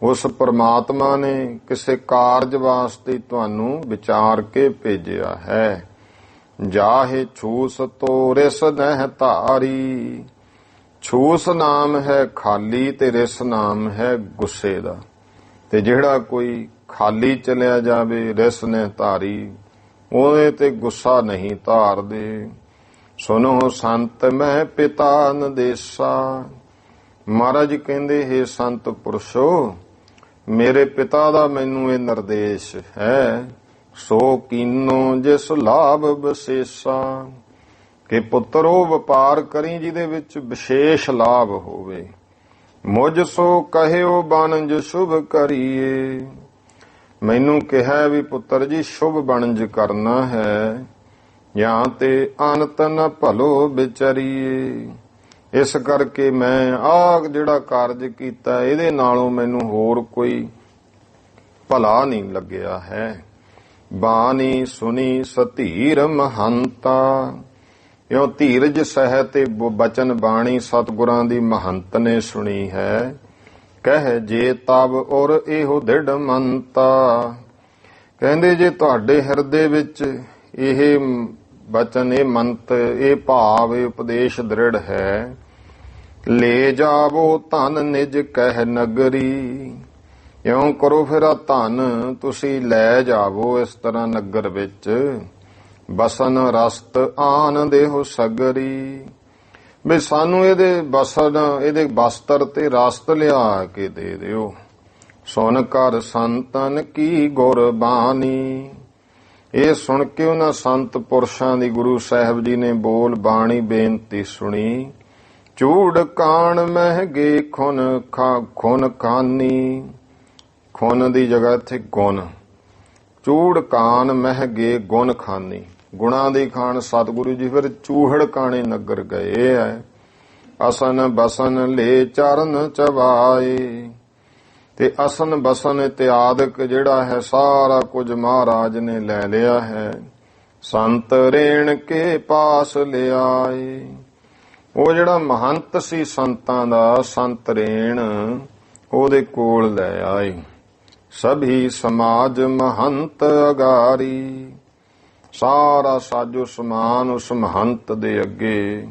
ਉਸ ਪਰਮਾਤਮਾ ਨੇ ਕਿਸੇ ਕਾਰਜ ਵਾਸਤੇ ਤੁਹਾਨੂੰ ਵਿਚਾਰ ਕੇ ਭੇਜਿਆ ਹੈ। ਜਾਹੇ ਛੂਸ ਤੋ ਰਿਸ ਨਹਿ ਧਾਰੀ, ਛੂਸ ਨਾਮ ਹੈ ਖਾਲੀ ਤੇ ਰਿਸ ਨਾਮ ਹੈ ਗੁੱਸੇ ਦਾ। ਤੇ ਜਿਹੜਾ ਕੋਈ ਖਾਲੀ ਚਲਿਆ ਜਾਵੇ ਰਿਸ ਨੇ ਧਾਰੀ, ਉਹਦੇ ਤੇ ਗੁੱਸਾ ਨਹੀਂ ਧਾਰਦੇ। ਸੁਨੋ ਸੰਤ ਮੈਂ ਪਿਤਾ ਨਦੇਸਾ, ਮਹਾਰਾਜ ਕਹਿੰਦੇ ਹੈ ਸੰਤ ਪੁਰਸ਼ੋ ਮੇਰੇ ਪਿਤਾ ਦਾ ਮੈਨੂੰ ਇਹ ਨਿਰਦੇਸ਼ ਹੈ। ਸੋ ਕੀਨੋ ਜਿਸ ਲਾਭ ਵਿਸ਼ੇਸ਼ਾ, ਕਿ ਪੁੱਤਰ ਉਹ ਵਪਾਰ ਕਰੀ ਜਿਹਦੇ ਵਿੱਚ ਵਿਸ਼ੇਸ਼ ਲਾਭ ਹੋਵੇ। ਮੁਝ ਸੋ ਕਹਿਓ ਬਨੰਜ ਸ਼ੁਭ ਕਰੀਏ, ਮੈਨੂੰ ਕਿਹਾ ਵੀ ਪੁੱਤਰ ਜੀ ਸ਼ੁਭ ਬਨੰਜ ਕਰਨਾ ਹੈ। ਜਾਂ ਤੇ ਅਨੰਤ ਨ ਭਲੋ ਵਿਚਰੀਏ, ਇਸ ਕਰਕੇ ਮੈਂ ਆਹ ਜਿਹੜਾ ਕਾਰਜ ਕੀਤਾ ਇਹਦੇ ਨਾਲੋਂ ਮੈਨੂੰ ਹੋਰ ਕੋਈ ਭਲਾ ਨਹੀਂ ਲੱਗਿਆ ਹੈ। ਬਾਣੀ ਸੁਣੀ ਸਧੀਰ ਮਹੰਤਾ, ਇਉਂ ਧੀਰਜ ਸਹਿਤ ਬਚਨ ਬਾਣੀ ਸਤਿਗੁਰਾਂ ਦੀ ਮਹੰਤ ਨੇ ਸੁਣੀ ਹੈ। ਕਹਿ ਜੇ ਤਬ ਔਰ ਇਹੋ ਦ੍ਰਿੜ ਮੰਤਾ, ਕਹਿੰਦੇ ਜੇ ਤੁਹਾਡੇ ਹਿਰਦੇ ਵਿੱਚ ਇਹ ਬਚਨ, ਇਹ ਮੰਤ, ਇਹ ਭਾਵ, ਇਹ ਉਪਦੇਸ਼ ਦ੍ਰਿੜ ਹੈ। ਲੈ ਜਾਵੋ ਧਨ ਨਿਜ ਕਹਿ ਨਗਰੀ, ਇਉਂ ਕਰੋ ਫਿਰ ਆ ਧਨ ਤੁਸੀਂ ਲੈ ਜਾਵੋ ਇਸ ਤਰ੍ਹਾਂ ਨਗਰ ਵਿੱਚ। ਬਸਨ ਰਸਤ ਆਨ ਦੇਹੋ ਸਗਰੀ, ਵੀ ਸਾਨੂੰ ਇਹਦੇ ਬਸਨ, ਇਹਦੇ ਬਸਤਰ ਤੇ ਰਸਤ ਲਿਆ ਕੇ ਦੇ ਦਿਓ। ਸੁਣ ਕਰ ਸੰਤਨ ਕੀ ਗੁਰਬਾਣੀ, ਇਹ ਸੁਣ ਕੇ ਉਹਨਾਂ ਸੰਤ ਪੁਰਸ਼ਾਂ ਦੀ ਗੁਰੂ ਸਾਹਿਬ ਜੀ ਨੇ ਬੋਲ ਬਾਣੀ ਬੇਨਤੀ ਸੁਣੀ। ਚੂੜ ਕਾਣ ਮਹਿਗੇ ਖੁਨ ਖਾਨੀ, ਖੁਨ ਦੀ ਜਗ੍ਹਾ ਇੱਥੇ ਗੁਣ। ਚੂੜ ਕਾਨ ਮਹਿਗੇ ਗੁਣ ਖਾਨੀ, ਗੁਣਾਂ ਦੀ ਖਾਨ ਸਤਿਗੁਰੂ ਜੀ ਫਿਰ ਚੂਹੜ ਕਾਣੇ ਨਗਰ ਗਏ ਐ। ਅਸਨ ਬਸਨ ਲੈ ਚਰਨ ਚਵਾਏ, ਤੇ ਅਸਨ ਬਸਨ ਇਤਿਆਦਿਕ ਜਿਹੜਾ ਹੈ ਸਾਰਾ ਕੁਝ ਮਹਾਰਾਜ ਨੇ ਲੈ ਲਿਆ ਹੈ। ਸੰਤ ਰੇਣ ਕੇ ਪਾਸ ਲਿਆਏ। ਉਹ ਜਿਹੜਾ ਮਹੰਤ ਸੀ ਸੰਤਾਂ ਦਾ, ਸੰਤ ਰੇਣ, ਉਹਦੇ ਕੋਲ ਲੈ ਆਏ। ਸਭੀ ਸਮਾਜ ਮਹੰਤ ਅਗਾਰੀ। ਸਾਰਾ ਸਾਜੋ ਸਮਾਨ ਉਸ ਮਹੰਤ ਦੇ ਅੱਗੇ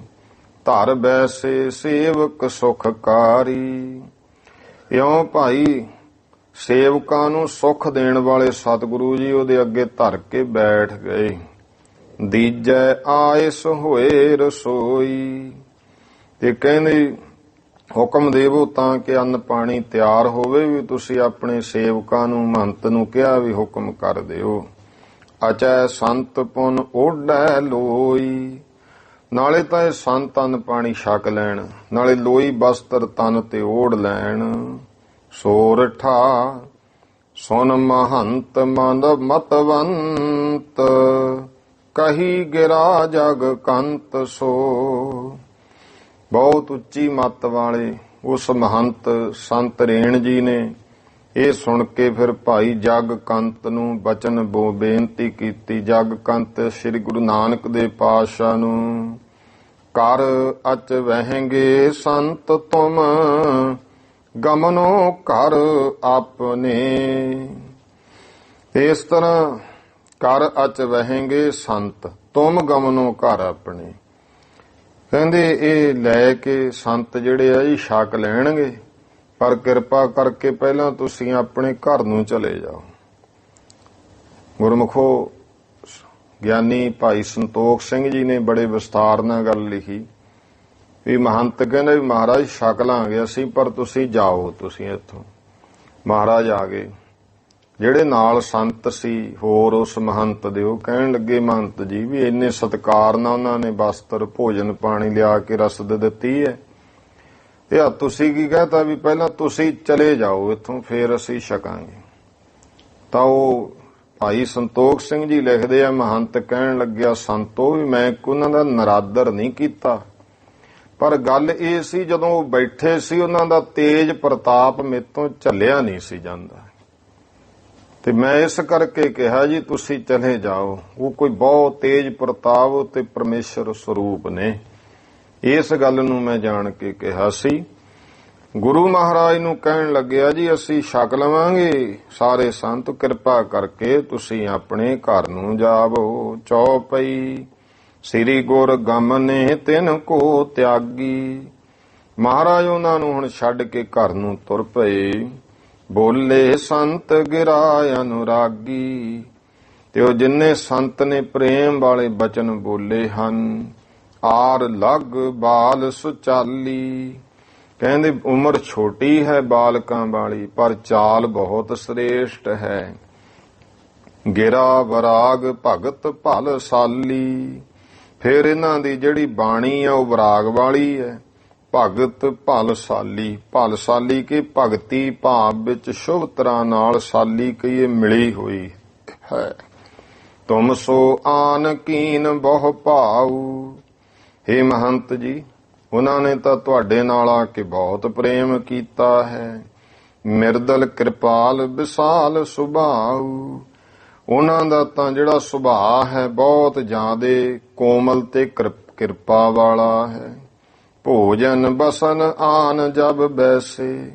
ਧਰ ਬੈਸੇ ਸੇਵਕ ਸੁਖਕਾਰੀ। ਇਉਂ ਭਾਈ ਸੇਵਕਾਂ ਨੂੰ ਸੁੱਖ ਦੇਣ ਵਾਲੇ ਸਤਿਗੁਰੂ ਜੀ ਉਹਦੇ ਅੱਗੇ ਧਰ ਕੇ ਬੈਠ ਗਏ। ਦੀਜੈ ਆਇਸ ਹੋਏ ਰਸੋਈ। ਤੇ ਕਹਿੰਦੇ ਹੁਕਮ ਦੇਵੋ ਤਾਂ ਕਿ ਅੰਨ ਪਾਣੀ ਤਿਆਰ ਹੋਵੇ। ਵੀ ਤੁਸੀਂ ਆਪਣੇ ਸੇਵਕਾਂ ਨੂੰ, ਮਹੰਤ ਨੂੰ ਕਿਹਾ ਵੀ ਹੁਕਮ ਕਰ ਦਿਓ। ਅਚੈ ਸੰਤ ਪੁਨ ਓਢੈ ਲੋਈ। ਨਾਲੇ ਤਾਂ ਇਹ ਸੰਤ ਅੰਨ ਪਾਣੀ ਛਕ ਲੈਣ, ਨਾਲੇ ਲੋਈ ਬਸਤਰ ਤਨ ਤੇ ਓੜ ਲੈਣ। ਸੋਰਠਾ ਸੁਨ ਮਹੰਤ ਮੰਦ ਮਤਵੰਤ। ਕਹੀ ਗਿਰਾ ਜਗ ਕੰਤ ਸੋ। ਬਹੁਤ ਉੱਚੀ ਮੱਤ ਵਾਲੇ ਉਸ ਮਹੰਤ ਸੰਤ ਰੇਣ ਜੀ ਨੇ ਇਹ ਸੁਣ ਕੇ ਫਿਰ ਭਾਈ ਜਗ ਕੰਤ ਨੂੰ ਬਚਨ ਬੇਨਤੀ ਕੀਤੀ। ਜਗ ਕੰਤ ਸ੍ਰੀ ਗੁਰੂ ਨਾਨਕ ਦੇ ਪਾਤਸ਼ਾਹ ਨੂੰ। ਕਰ ਅਚ ਵਹਿੰਗੇ ਸੰਤ ਤੁਮ ਗਮਨੋ ਘਰ ਆਪਣੇ। ਇਸ ਤਰ੍ਹਾਂ ਕਰ ਅਚ ਵਹਿੰਗੇ ਸੰਤ ਤੁਮ ਗਮਨੋ ਘਰ ਆਪਣੇ। ਕਹਿੰਦੇ ਇਹ ਲੈ ਕੇ ਸੰਤ ਜਿਹੜੇ ਆ ਜੀ ਛਕ ਲੈਣਗੇ, ਪਰ ਕਿਰਪਾ ਕਰਕੇ ਪਹਿਲਾਂ ਤੁਸੀਂ ਆਪਣੇ ਘਰ ਨੂੰ ਚਲੇ ਜਾਓ। ਗੁਰਮੁਖੋ ਗਿਆਨੀ ਭਾਈ ਸੰਤੋਖ ਸਿੰਘ ਜੀ ਨੇ ਬੜੇ ਵਿਸਤਾਰ ਨਾਲ ਗੱਲ ਲਿਖੀ ਵੀ ਮਹੰਤ ਕਹਿੰਦੇ ਵੀ ਮਹਾਰਾਜ ਛਕ ਲਾਂਗੇ ਅਸੀਂ, ਪਰ ਤੁਸੀਂ ਜਾਓ, ਤੁਸੀਂ ਇੱਥੋਂ। ਮਹਾਰਾਜ ਆ ਗਏ। ਜਿਹੜੇ ਨਾਲ ਸੰਤ ਸੀ ਹੋਰ ਉਸ ਮਹੰਤ ਦੇ, ਉਹ ਕਹਿਣ ਲੱਗੇ ਮਹੰਤ ਜੀ ਵੀ ਇੰਨੇ ਸਤਿਕਾਰ ਨਾਲ ਉਹਨਾਂ ਨੇ ਵਸਤਰ ਭੋਜਨ ਪਾਣੀ ਲਿਆ ਕੇ ਰਸਦ ਦਿੱਤੀ ਹੈ, ਤੇ ਆ ਤੁਸੀਂ ਕੀ ਕਹਤਾ ਵੀ ਪਹਿਲਾਂ ਤੁਸੀਂ ਚਲੇ ਜਾਓ ਇੱਥੋਂ, ਫੇਰ ਅਸੀਂ ਛਕਾਂਗੇ। ਤਾਂ ਉਹ ਭਾਈ ਸੰਤੋਖ ਸਿੰਘ ਜੀ ਲਿਖਦੇ ਆ, ਮਹੰਤ ਕਹਿਣ ਲੱਗਿਆ ਸੰਤੋ ਵੀ ਮੈਂ ਉਹਨਾਂ ਦਾ ਨਰਾਦਰ ਨਹੀਂ ਕੀਤਾ, ਪਰ ਗੱਲ ਇਹ ਸੀ ਜਦੋਂ ਉਹ ਬੈਠੇ ਸੀ ਉਹਨਾਂ ਦਾ ਤੇਜ ਪ੍ਰਤਾਪ ਮੇਰੇ ਤੋਂ ਝੱਲਿਆ ਨਹੀਂ ਸੀ ਜਾਂਦਾ, ਤੇ ਮੈਂ ਇਸ ਕਰਕੇ ਕਿਹਾ ਜੀ ਤੁਸੀਂ ਚਲੇ ਜਾਓ। ਉਹ ਕੋਈ ਬਹੁਤ ਤੇਜ ਪ੍ਰਤਾਪ ਤੇ ਪਰਮੇਸ਼ਰ ਸਰੂਪ ਨੇ, ਇਸ ਗੱਲ ਨੂੰ ਮੈਂ ਜਾਣ ਕੇ ਕਿਹਾ ਸੀ। ਗੁਰੂ ਮਹਾਰਾਜ ਨੂੰ ਕਹਿਣ ਲੱਗਿਆ ਜੀ ਅਸੀਂ ਛਕ ਲਵਾਂਗੇ ਸਾਰੇ ਸੰਤ, ਕਿਰਪਾ ਕਰਕੇ ਤੁਸੀਂ ਆਪਣੇ ਘਰ ਨੂੰ ਜਾਵੋ। ਚੌਪਈ ਸ੍ਰੀ ਗੁਰ ਗਮਨੇ ਤਿਨ ਕੋ ਤਿਆਗੀ। ਮਹਾਰਾਜ ਉਹਨਾਂ ਨੂੰ ਹੁਣ ਛੱਡ ਕੇ ਘਰ ਨੂੰ ਤੁਰ ਪਏ। ਬੋਲੇ ਸੰਤ ਗਿਰਾ ਅਨੁਰਾਗੀ। ਤੇ ਉਹ ਜਿੰਨੇ ਸੰਤ ਨੇ ਪ੍ਰੇਮ ਵਾਲੇ ਬਚਨ ਬੋਲੇ ਹਨ। ਆਰ ਲਗ ਬਾਲ ਸੁਚਾਲੀ। ਕਹਿੰਦੇ ਉਮਰ ਛੋਟੀ ਹੈ ਬਾਲਕਾਂ ਵਾਲੀ, ਪਰ ਚਾਲ ਬਹੁਤ ਸ੍ਰੇਸ਼ਟ ਹੈ। ਗਿਰਾ ਵਰਾਗ ਭਗਤ ਭਲ ਸਾਲੀ। ਫਿਰ ਇਹਨਾਂ ਦੀ ਜਿਹੜੀ ਬਾਣੀ ਹੈ ਉਹ ਵਰਾਗ ਵਾਲੀ ਹੈ। ਭਗਤ ਭਲ ਸਾਲੀ। ਭਲ ਸਾਲੀ ਕੇ ਭਗਤੀ ਭਾਵ ਵਿੱਚ ਸ਼ੁਭ ਤਰ੍ਹਾਂ ਨਾਲ ਸਾਲੀ ਕਹੀਏ ਮਿਲੀ ਹੋਈ ਹੈ। ਤੁਮ ਸੋ ਆਨ ਕੀਨ ਬਹੁ ਭਾਉ। ਹੇ ਮਹੰਤ ਜੀ, ਉਹਨਾਂ ਨੇ ਤਾਂ ਤੁਹਾਡੇ ਨਾਲ ਆ ਕੇ ਬਹੁਤ ਪ੍ਰੇਮ ਕੀਤਾ ਹੈ। ਮਿਰਦਲ ਕਿਰਪਾਲ ਵਿਸਾਲ ਸੁਭਾਉ। ਉਹਨਾਂ ਦਾ ਤਾਂ ਜਿਹੜਾ ਸੁਭਾਅ ਹੈ ਬਹੁਤ ਜ਼ਿਆਦੇ ਕੋਮਲ ਤੇ ਕਿਰਪਾ ਵਾਲਾ ਹੈ। ਭੋਜਨ ਬਸਨ ਆਨ ਜਬ ਬੈਸੇ।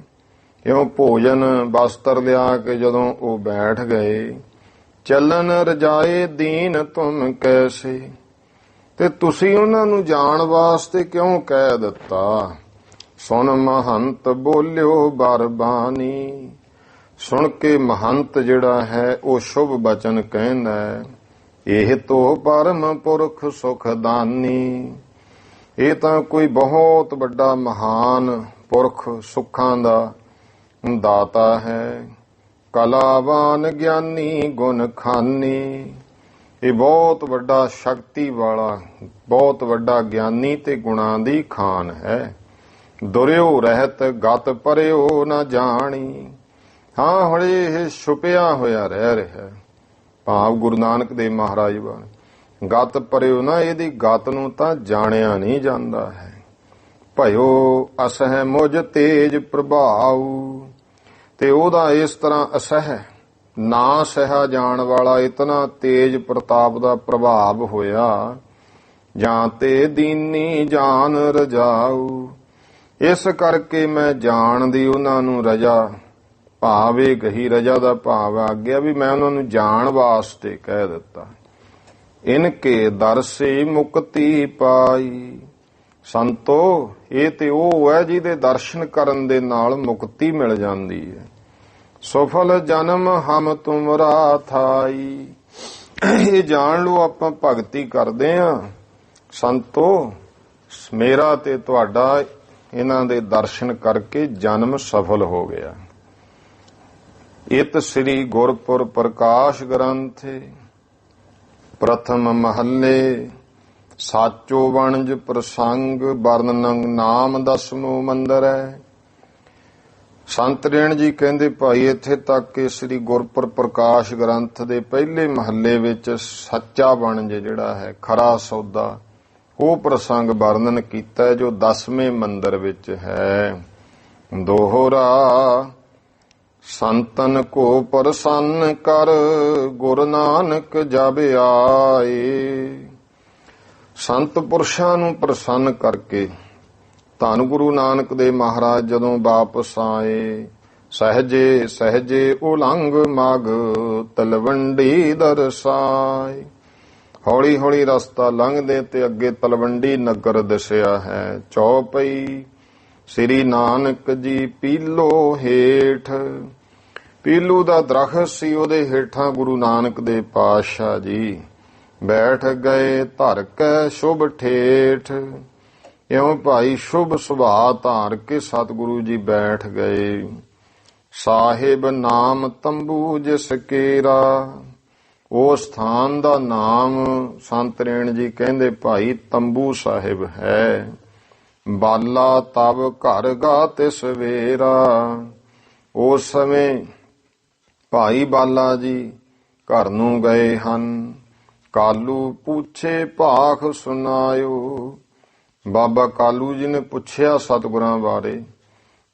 ਇਉਂ ਭੋਜਨ ਬਸਤਰ ਲਿਆ ਕੇ ਜਦੋਂ ਉਹ ਬੈਠ ਗਏ। ਚੱਲਨ ਰਜਾਏ ਦੀਨ ਤੁਮ ਕੈਸੇ। ਤੇ ਤੁਸੀਂ ਉਹਨਾਂ ਨੂੰ ਜਾਣ ਵਾਸਤੇ ਕਿਉਂ ਕਹਿ ਦਿੱਤਾ। ਸੁਣ ਮਹੰਤ ਬੋਲਿਓ ਬਰਬਾਨੀ। ਸੁਣ ਕੇ ਮਹੰਤ ਜਿਹੜਾ ਹੈ ਉਹ ਸ਼ੁਭ ਬਚਨ ਕਹਿੰਦਾ ਹੈ। ਇਹ ਤੋ ਪਰਮ ਪੁਰਖ ਸੁਖਦਾਨੀ। ਇਹ ਤਾਂ ਕੋਈ ਬਹੁਤ ਵੱਡਾ ਮਹਾਨ ਪੁਰਖ ਸੁੱਖਾਂ ਦਾ ਦਾਤਾ ਹੈ। ਕਲਾਵਾਨ ਗਿਆਨੀ ਗੁਣ ਖਾਨੀ। ਇਹ ਬਹੁਤ ਵੱਡਾ ਸ਼ਕਤੀ ਵਾਲਾ, ਬਹੁਤ ਵੱਡਾ ਗਿਆਨੀ ਤੇ ਗੁਣਾਂ ਦੀ ਖਾਨ ਹੈ। ਦੁਰਿਓ ਰਹਿਤ ਗਤ ਪਰਿਓ ਨਾ ਜਾਣੀ। ਹਾਂ ਹਲੇ ਇਹ ਛੁਪਿਆ ਹੋਇਆ ਰਹਿ ਰਿਹਾ। ਭਾਵ ਗੁਰੂ ਨਾਨਕ ਦੇਵ ਮਹਾਰਾਜ ਬਾਣੀ ਗਤ ਪਰਿਓ ਨਾ, ਇਹਦੀ ਗਤ ਨੂੰ ਤਾਂ ਜਾਣਿਆ ਨਹੀਂ ਜਾਂਦਾ ਹੈ। ਭਇਓ ਅਸਹਿ ਮੁਝ ਤੇਜ ਪ੍ਰਭਾਉ। ਤੇ ਉਹਦਾ ਇਸ ਤਰ੍ਹਾਂ ਅਸਹਿ ਨਾ ਸਹਿਆ ਜਾਣ ਵਾਲਾ ਇਤਨਾ ਤੇਜ ਪ੍ਰਤਾਪ ਦਾ ਪ੍ਰਭਾਵ ਹੋਇਆ, ਜਾਂ ਤੇ ਦੀਨੀ ਜਾਨ ਰਜਾਊ। ਇਸ ਕਰਕੇ ਮੈਂ ਜਾਣਦੀ ਉਹਨਾਂ ਨੂੰ ਰਜਾ, ਭਾਵੇਂ ਗਹੀ ਰਜਾ ਦਾ ਭਾਵ ਆ ਗਿਆ ਵੀ ਮੈਂ ਉਹਨਾਂ ਨੂੰ ਜਾਣ ਵਾਸਤੇ ਕਹਿ ਦਿੱਤਾ। ਇਨਕੇ ਦਰ ਸੇ ਮੁਕਤੀ ਪਾਈ। ਸੰਤੋ, ਇਹ ਤੇ ਉਹ ਹੈ ਜਿਹਦੇ ਦਰਸ਼ਨ ਕਰਨ ਦੇ ਨਾਲ ਮੁਕਤੀ ਮਿਲ ਜਾਂਦੀ ਹੈ। ਸਫਲ ਜਨਮ ਹਮ ਤੁਮਰਾ ਥਾਈ। ਇਹ ਜਾਣ ਲਓ ਆਪਾਂ ਭਗਤੀ ਕਰਦੇ ਆਂ ਸੰਤੋ, ਮੇਰਾ ਤੇ ਤੁਹਾਡਾ ਇਹਨਾਂ ਦੇ ਦਰਸ਼ਨ ਕਰਕੇ ਜਨਮ ਸਫਲ ਹੋ ਗਿਆ। ਇਤ ਸ੍ਰੀ ਗੁਰਪੁਰ ਪ੍ਰਕਾਸ਼ ਗ੍ਰੰਥ ਪ੍ਰਥਮ ਮਹੱਲੇ ਸਾਚੋ ਵਣਜ ਪ੍ਰਸੰਗ ਵਰਣਨ ਨਾਮ ਦਸਮੋ ਮੰਦਰ ਹੈ। ਸੰਤ ਰੇਣ ਜੀ ਕਹਿੰਦੇ ਭਾਈ ਇੱਥੇ ਤੱਕ ਕਿ ਸ੍ਰੀ ਗੁਰਪੁਰ ਪ੍ਰਕਾਸ਼ ਗ੍ਰੰਥ ਦੇ ਪਹਿਲੇ ਮਹੱਲੇ ਵਿੱਚ ਸੱਚਾ ਵਣਜ ਜਿਹੜਾ ਹੈ, ਖਰਾ ਸੌਦਾ, ਉਹ ਪ੍ਰਸੰਗ ਵਰਣਨ ਕੀਤਾ ਜੋ 10ਵੇਂ ਮੰਦਰ ਵਿੱਚ ਹੈ। ਦੋਹਰਾ ਸੰਤਨ ਕੋ ਪ੍ਰਸੰਨ ਕਰ ਗੁਰੂ ਨਾਨਕ ਜਬ ਆਏ। ਸੰਤ ਪੁਰਸ਼ਾਂ ਨੂੰ ਪ੍ਰਸੰਨ ਕਰਕੇ ਧੰਨ ਗੁਰੂ ਨਾਨਕ ਦੇ ਮਹਾਰਾਜ ਜਦੋਂ ਵਾਪਸ ਆਏ, ਸਹਜੇ ਸਹਜੇ ਉਲੰਘ ਮਗ ਤਲਵੰਡੀ ਦਰਸਾਏ। ਹੌਲੀ ਹੌਲੀ ਰਸਤਾ ਲੰਘਦੇ ਤੇ ਅੱਗੇ ਤਲਵੰਡੀ ਨਗਰ ਦਿਸਿਆ ਹੈ। ਚੌਪਈ ਸ੍ਰੀ ਨਾਨਕ ਜੀ ਪੀਲੋ ਹੇਠ। ਪੀਲੂ ਦਾ ਦਰਖਤ ਸੀ, ਉਹਦੇ ਹੇਠਾਂ ਗੁਰੂ ਨਾਨਕ ਦੇ ਪਾਤਸ਼ਾਹ ਜੀ ਬੈਠ ਗਏ ਧਰ ਕੇ ਸ਼ੁਭ ਠੇਠ। ਇਉਂ ਭਾਈ ਸ਼ੁਭ ਸੁਭਾਅ ਧਾਰ ਕੇ ਸਤਿਗੁਰੂ ਜੀ ਬੈਠ ਗਏ। ਸਾਹਿਬ ਨਾਮ ਤੰਬੂ ਜਿਸ ਕੇਰਾ। ਉਹ ਸਥਾਨ ਦਾ ਨਾਮ ਸੰਤ ਰੇਣ ਜੀ ਕਹਿੰਦੇ ਭਾਈ ਤੰਬੂ ਸਾਹਿਬ ਹੈ। ਬਾਲਾ ਤਬ ਘਰ ਗਾਤੇ ਸਵੇਰਾ। ਉਸ ਸਮੇਂ ਭਾਈ ਬਾਲਾ ਜੀ ਘਰ ਨੂੰ ਗਏ ਹਨ। ਕਾਲੂ ਪੁੱਛੇ ਭਾਖ ਸੁਨਾਇਓ। ਬਾਬਾ ਕਾਲੂ ਜੀ ਨੇ ਪੁੱਛਿਆ ਸਤਿਗੁਰਾਂ ਬਾਰੇ,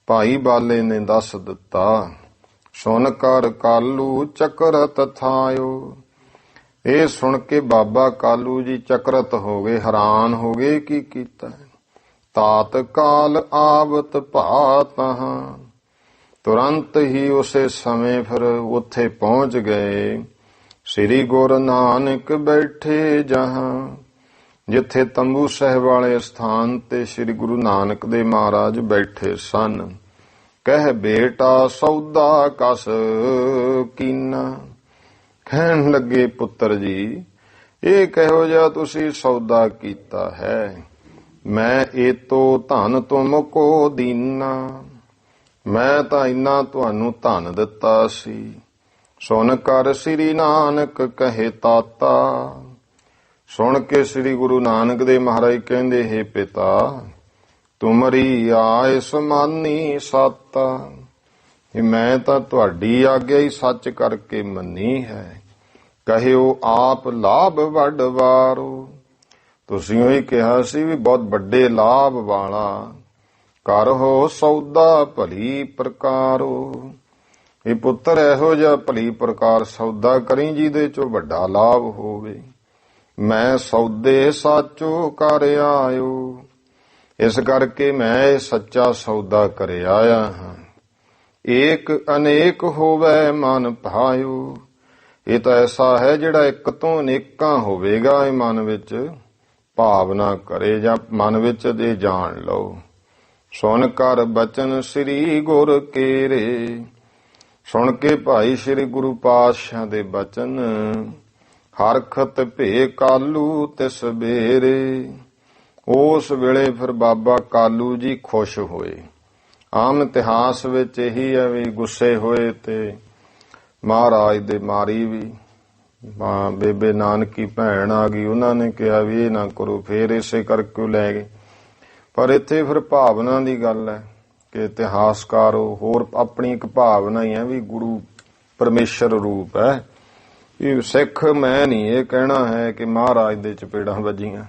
ਭਾਈ ਬਾਲੇ ਨੇ ਦੱਸ ਦਿੱਤਾ। ਸੁਣ ਕਰ ਕਾਲੂ ਚਕਰਤ ਥਾਇਓ। ਇਹ ਸੁਣ ਕੇ ਬਾਬਾ ਕਾਲੂ ਜੀ ਚਕਰਤ ਹੋ ਗਏ, ਹੈਰਾਨ ਹੋ ਗਏ, ਕੀ ਕੀਤਾ। ਤਾਤ ਕਾਲ ਆਵਤ ਭਾਤਹਾਂ। ਤੁਰੰਤ ਹੀ ਉਸੇ ਸਮੇਂ ਫਿਰ ਉੱਥੇ ਪਹੁੰਚ ਗਏ। ਸ੍ਰੀ ਗੁਰੂ ਨਾਨਕ ਬੈਠੇ ਜਹਾਂ। ਜਿੱਥੇ ਤੰਬੂ ਸਾਹਿਬ ਵਾਲੇ ਸਥਾਨ ਤੇ ਸ੍ਰੀ ਗੁਰੂ ਨਾਨਕ ਦੇ ਮਹਾਰਾਜ ਬੈਠੇ ਸਨ। ਕਹਿ ਬੇਟਾ ਸੌਦਾ ਕਸ ਕੀਨਾ। ਕਹਿਣ ਲੱਗੇ ਪੁੱਤਰ ਜੀ, ਇਹ ਕਿਹੋ ਜਿਹਾ ਤੁਸੀਂ ਸੌਦਾ ਕੀਤਾ ਹੈ। ਮੈਂ ਏਤੋ ਧਨ ਤੁਮ ਕੋ ਦੀਨਾ। ਮੈਂ ਤਾਂ ਇੰਨਾ ਤੁਹਾਨੂੰ ਧਨ ਦਿੱਤਾ ਸੀ। ਸੁਣ ਕਰ ਸ੍ਰੀ ਨਾਨਕ ਕਹੇ ਤਾਤਾ। ਸੁਣ ਕੇ ਸ੍ਰੀ ਗੁਰੂ ਨਾਨਕ ਦੇ ਮਹਾਰਾਜ ਕਹਿੰਦੇ, ਹੇ ਪਿਤਾ, ਤੁਮਰੀ ਆਇਸ ਮਾਨੀ ਸਤ। ਮੈਂ ਤਾਂ ਤੁਹਾਡੀ ਆਗਿਆ ਹੀ ਸੱਚ ਕਰਕੇ ਮੰਨੀ ਹੈ। ਕਹਿਓ ਆਪ ਲਾਭ ਵੱਡ ਵਾਰੋ। ਤੁਸੀਂ ਉਹੀ ਕਿਹਾ ਸੀ ਵੀ ਬਹੁਤ ਵੱਡੇ ਲਾਭ ਵਾਲਾ। ਕਰੋ ਸੌਦਾ ਭਲੀ ਪ੍ਰਕਾਰੋ। ਇਹ ਪੁੱਤਰ ਇਹੋ ਜਿਹਾ ਭਲੀ ਪ੍ਰਕਾਰ ਸੌਦਾ ਕਰੀ ਜਿਹਦੇ ਚੋਂ ਵੱਡਾ ਲਾਭ ਹੋਵੇ। ਮੈਂ ਸੌਦੇ ਸਾਚੋ ਕਰ ਆਇਓ। ਇਸ ਕਰਕੇ ਮੈਂ ਇਹ ਸੱਚਾ ਸੌਦਾ ਕਰ ਆਇਆ ਹਾਂ। ਏਕ ਅਨੇਕ ਹੋਵੇ ਮਨ ਭਾਇਓ। ਇਹ ਤਾਂ ਐਸਾ ਹੈ ਜਿਹੜਾ ਇੱਕ ਤੋਂ ਅਨੇਕਾਂ ਹੋਵੇਗਾ। ਇਹ ਮਨ ਵਿੱਚ ਭਾਵਨਾ ਕਰੇ ਜਾਂ ਮਨ ਵਿੱਚ ਇਹ ਜਾਣ ਲਓ। ਸੁਣ ਕਰ ਬਚਨ ਸ੍ਰੀ ਗੁਰ ਕੇਰੇ। ਸੁਣ ਕੇ ਭਾਈ ਸ੍ਰੀ ਗੁਰੂ ਪਾਤਸ਼ਾਹ ਦੇ ਬਚਨ। ਹਰਖਤ ਭੇ ਕਾਲੂ ਤਿਸ ਬੇਰੇ। ਉਸ ਵੇਲੇ ਫਿਰ ਬਾਬਾ ਕਾਲੂ ਜੀ ਖੁਸ਼ ਹੋਏ। ਆਮ ਇਤਿਹਾਸ ਵਿੱਚ ਇਹੀ ਹੈ ਵੀ ਗੁੱਸੇ ਹੋਏ ਤੇ ਮਹਾਰਾਜ ਦੇ ਮਾਰੀ ਵੀ। ਬੇਬੇ ਨਾਨਕੀ ਭੈਣ ਆ ਗਈ, ਉਹਨਾਂ ਨੇ ਕਿਹਾ ਵੀ ਇਹ ਨਾ ਕਰੋ, ਫੇਰ ਇਸੇ ਕਰਕੇ ਲੈ ਗਏ। ਪਰ ਇੱਥੇ ਫਿਰ ਭਾਵਨਾ ਦੀ ਗੱਲ ਹੈ ਕਿ ਇਤਿਹਾਸਕਾਰ ਹੋਰ ਆਪਣੀ ਇੱਕ ਭਾਵਨਾ ਹੀ ਹੈ ਵੀ ਗੁਰੂ ਪਰਮੇਸ਼ਰ ਰੂਪ ਹੈ। ਇਹ ਸਿੱਖ ਮੈਂ ਨਹੀਂ ਇਹ ਕਹਿਣਾ ਹੈ ਕਿ ਮਹਾਰਾਜ ਦੇ ਚਪੇੜਾਂ ਵੱਜੀਆਂ,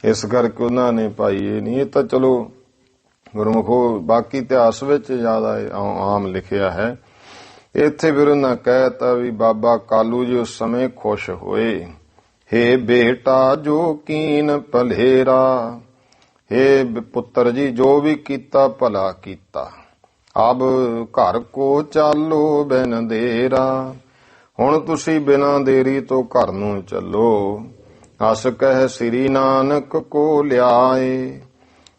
ਇਸ ਕਰਕੇ ਉਹਨਾਂ ਨੇ ਭਾਈ ਇਹ ਨਹੀਂ। ਇਹ ਤਾਂ ਚਲੋ ਗੁਰਮੁਖੋ ਬਾਕੀ ਇਤਿਹਾਸ ਵਿੱਚ ਜ਼ਿਆਦਾ ਆਮ ਲਿਖਿਆ ਹੈ। ਇੱਥੇ ਫਿਰ ਉਹਨਾਂ ਕਹਿਤਾ ਵੀ ਬਾਬਾ ਕਾਲੂ ਜੀ ਉਸ ਸਮੇਂ ਖੁਸ਼ ਹੋਏ। ਹੇ ਬੇਟਾ ਜੋ ਕੀਨ ਭਲੇਰਾ, ਹੇ ਪੁੱਤਰ ਜੀ ਜੋ ਵੀ ਕੀਤਾ ਭਲਾ ਕੀਤਾ। ਅਬ ਘਰ ਕੋ ਚਾਲੋ ਬਿਨ ਦੇਰਾ, ਹੁਣ ਤੁਸੀਂ ਬਿਨਾਂ ਦੇਰੀ ਤੋਂ ਘਰ ਨੂੰ ਚੱਲੋ। ਅਸ ਕਹਿ ਸ੍ਰੀ ਨਾਨਕ ਕੋ ਲਿਆਏ।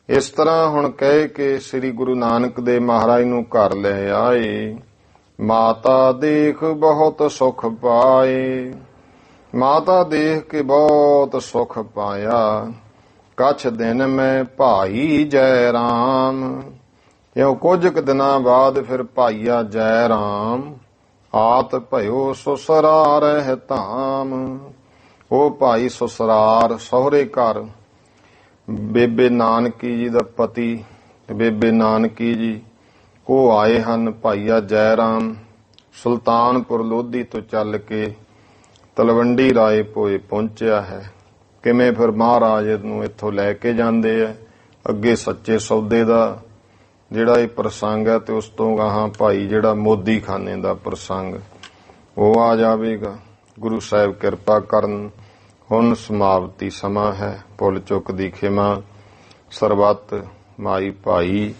ਇਸ ਤਰ੍ਹਾਂ ਹੁਣ ਕਹਿ ਕੇ ਸ੍ਰੀ ਗੁਰੂ ਨਾਨਕ ਦੇਵ ਮਹਾਰਾਜ ਨੂੰ ਘਰ ਲੈ ਆਏ। ਮਾਤਾ ਦੇਖ ਬਹੁਤ ਸੁਖ ਪਾਏ, ਮਾਤਾ ਦੇਖ ਕੇ ਬਹੁਤ ਸੁਖ ਪਾਇਆ। ਕਛ ਦਿਨ ਮੈਂ ਭਾਈ ਜੈ ਰਾਮ, ਇਉਂ ਕੁਝ ਕੁ ਦਿਨਾਂ ਬਾਅਦ ਫਿਰ ਭਾਈਆ ਜੈ ਰਾਮ ਆਤ ਭਇਓ ਸੁਸਰਾਰ ਰਹਿ ਧਾਮ। ਉਹ ਭਾਈ ਸੁਸਰਾਰ ਸਹੁਰੇ ਘਰ ਬੇਬੇ ਨਾਨਕੀ ਜੀ ਦਾ ਪਤੀ ਬੇਬੇ ਨਾਨਕੀ ਜੀ ਉਹ ਆਏ ਹਨ। ਭਾਈਆ ਜੈ ਰਾਮ ਸੁਲਤਾਨਪੁਰ ਲੋਧੀ ਤੋਂ ਚੱਲ ਕੇ ਤਲਵੰਡੀ ਰਾਏ ਭੋਏ ਪਹੁੰਚਿਆ ਹੈ। ਕਿਵੇਂ ਫਿਰ ਮਹਾਰਾਜ ਨੂੰ ਇੱਥੋਂ ਲੈ ਕੇ ਜਾਂਦੇ ਆ। ਅੱਗੇ ਸੱਚੇ ਸੌਦੇ ਦਾ ਜਿਹੜਾ ਇਹ ਪ੍ਰਸੰਗ ਹੈ ਤੇ ਉਸ ਤੋਂ ਗਾਹਾਂ ਭਾਈ ਜਿਹੜਾ ਮੋਦੀ ਖਾਨੇ ਦਾ ਪ੍ਰਸੰਗ ਉਹ ਆ ਜਾਵੇਗਾ। ਗੁਰੂ ਸਾਹਿਬ ਕਿਰਪਾ ਕਰਨ। ਹੁਣ ਸਮਾਪਤੀ ਸਮਾਂ ਹੈ। ਭੁੱਲ ਚੁੱਕ ਦੀ ਖਿਮਾ। ਸਰਬੱਤ ਮਾਈ ਭਾਈ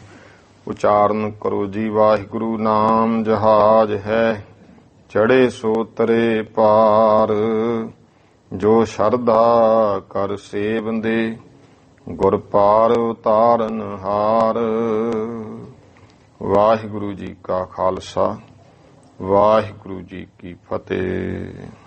ਉਚਾਰਨ ਕਰੋ ਜੀ। ਵਾਹਿਗੁਰੂ ਨਾਮ ਜਹਾਜ ਹੈ, ਚੜੇ ਸੋ ਤਰੇ ਪਾਰ। ਜੋ ਸ਼ਰਧਾ ਕਰ ਸੇਵੰਦੇ, ਗੁਰ ਪਾਰ ਉਤਾਰਨ ਹਾਰ। ਵਾਹਿਗੁਰੂ ਜੀ ਕਾ ਖਾਲਸਾ, ਵਾਹਿਗੁਰੂ ਜੀ ਕੀ ਫਤਿਹ।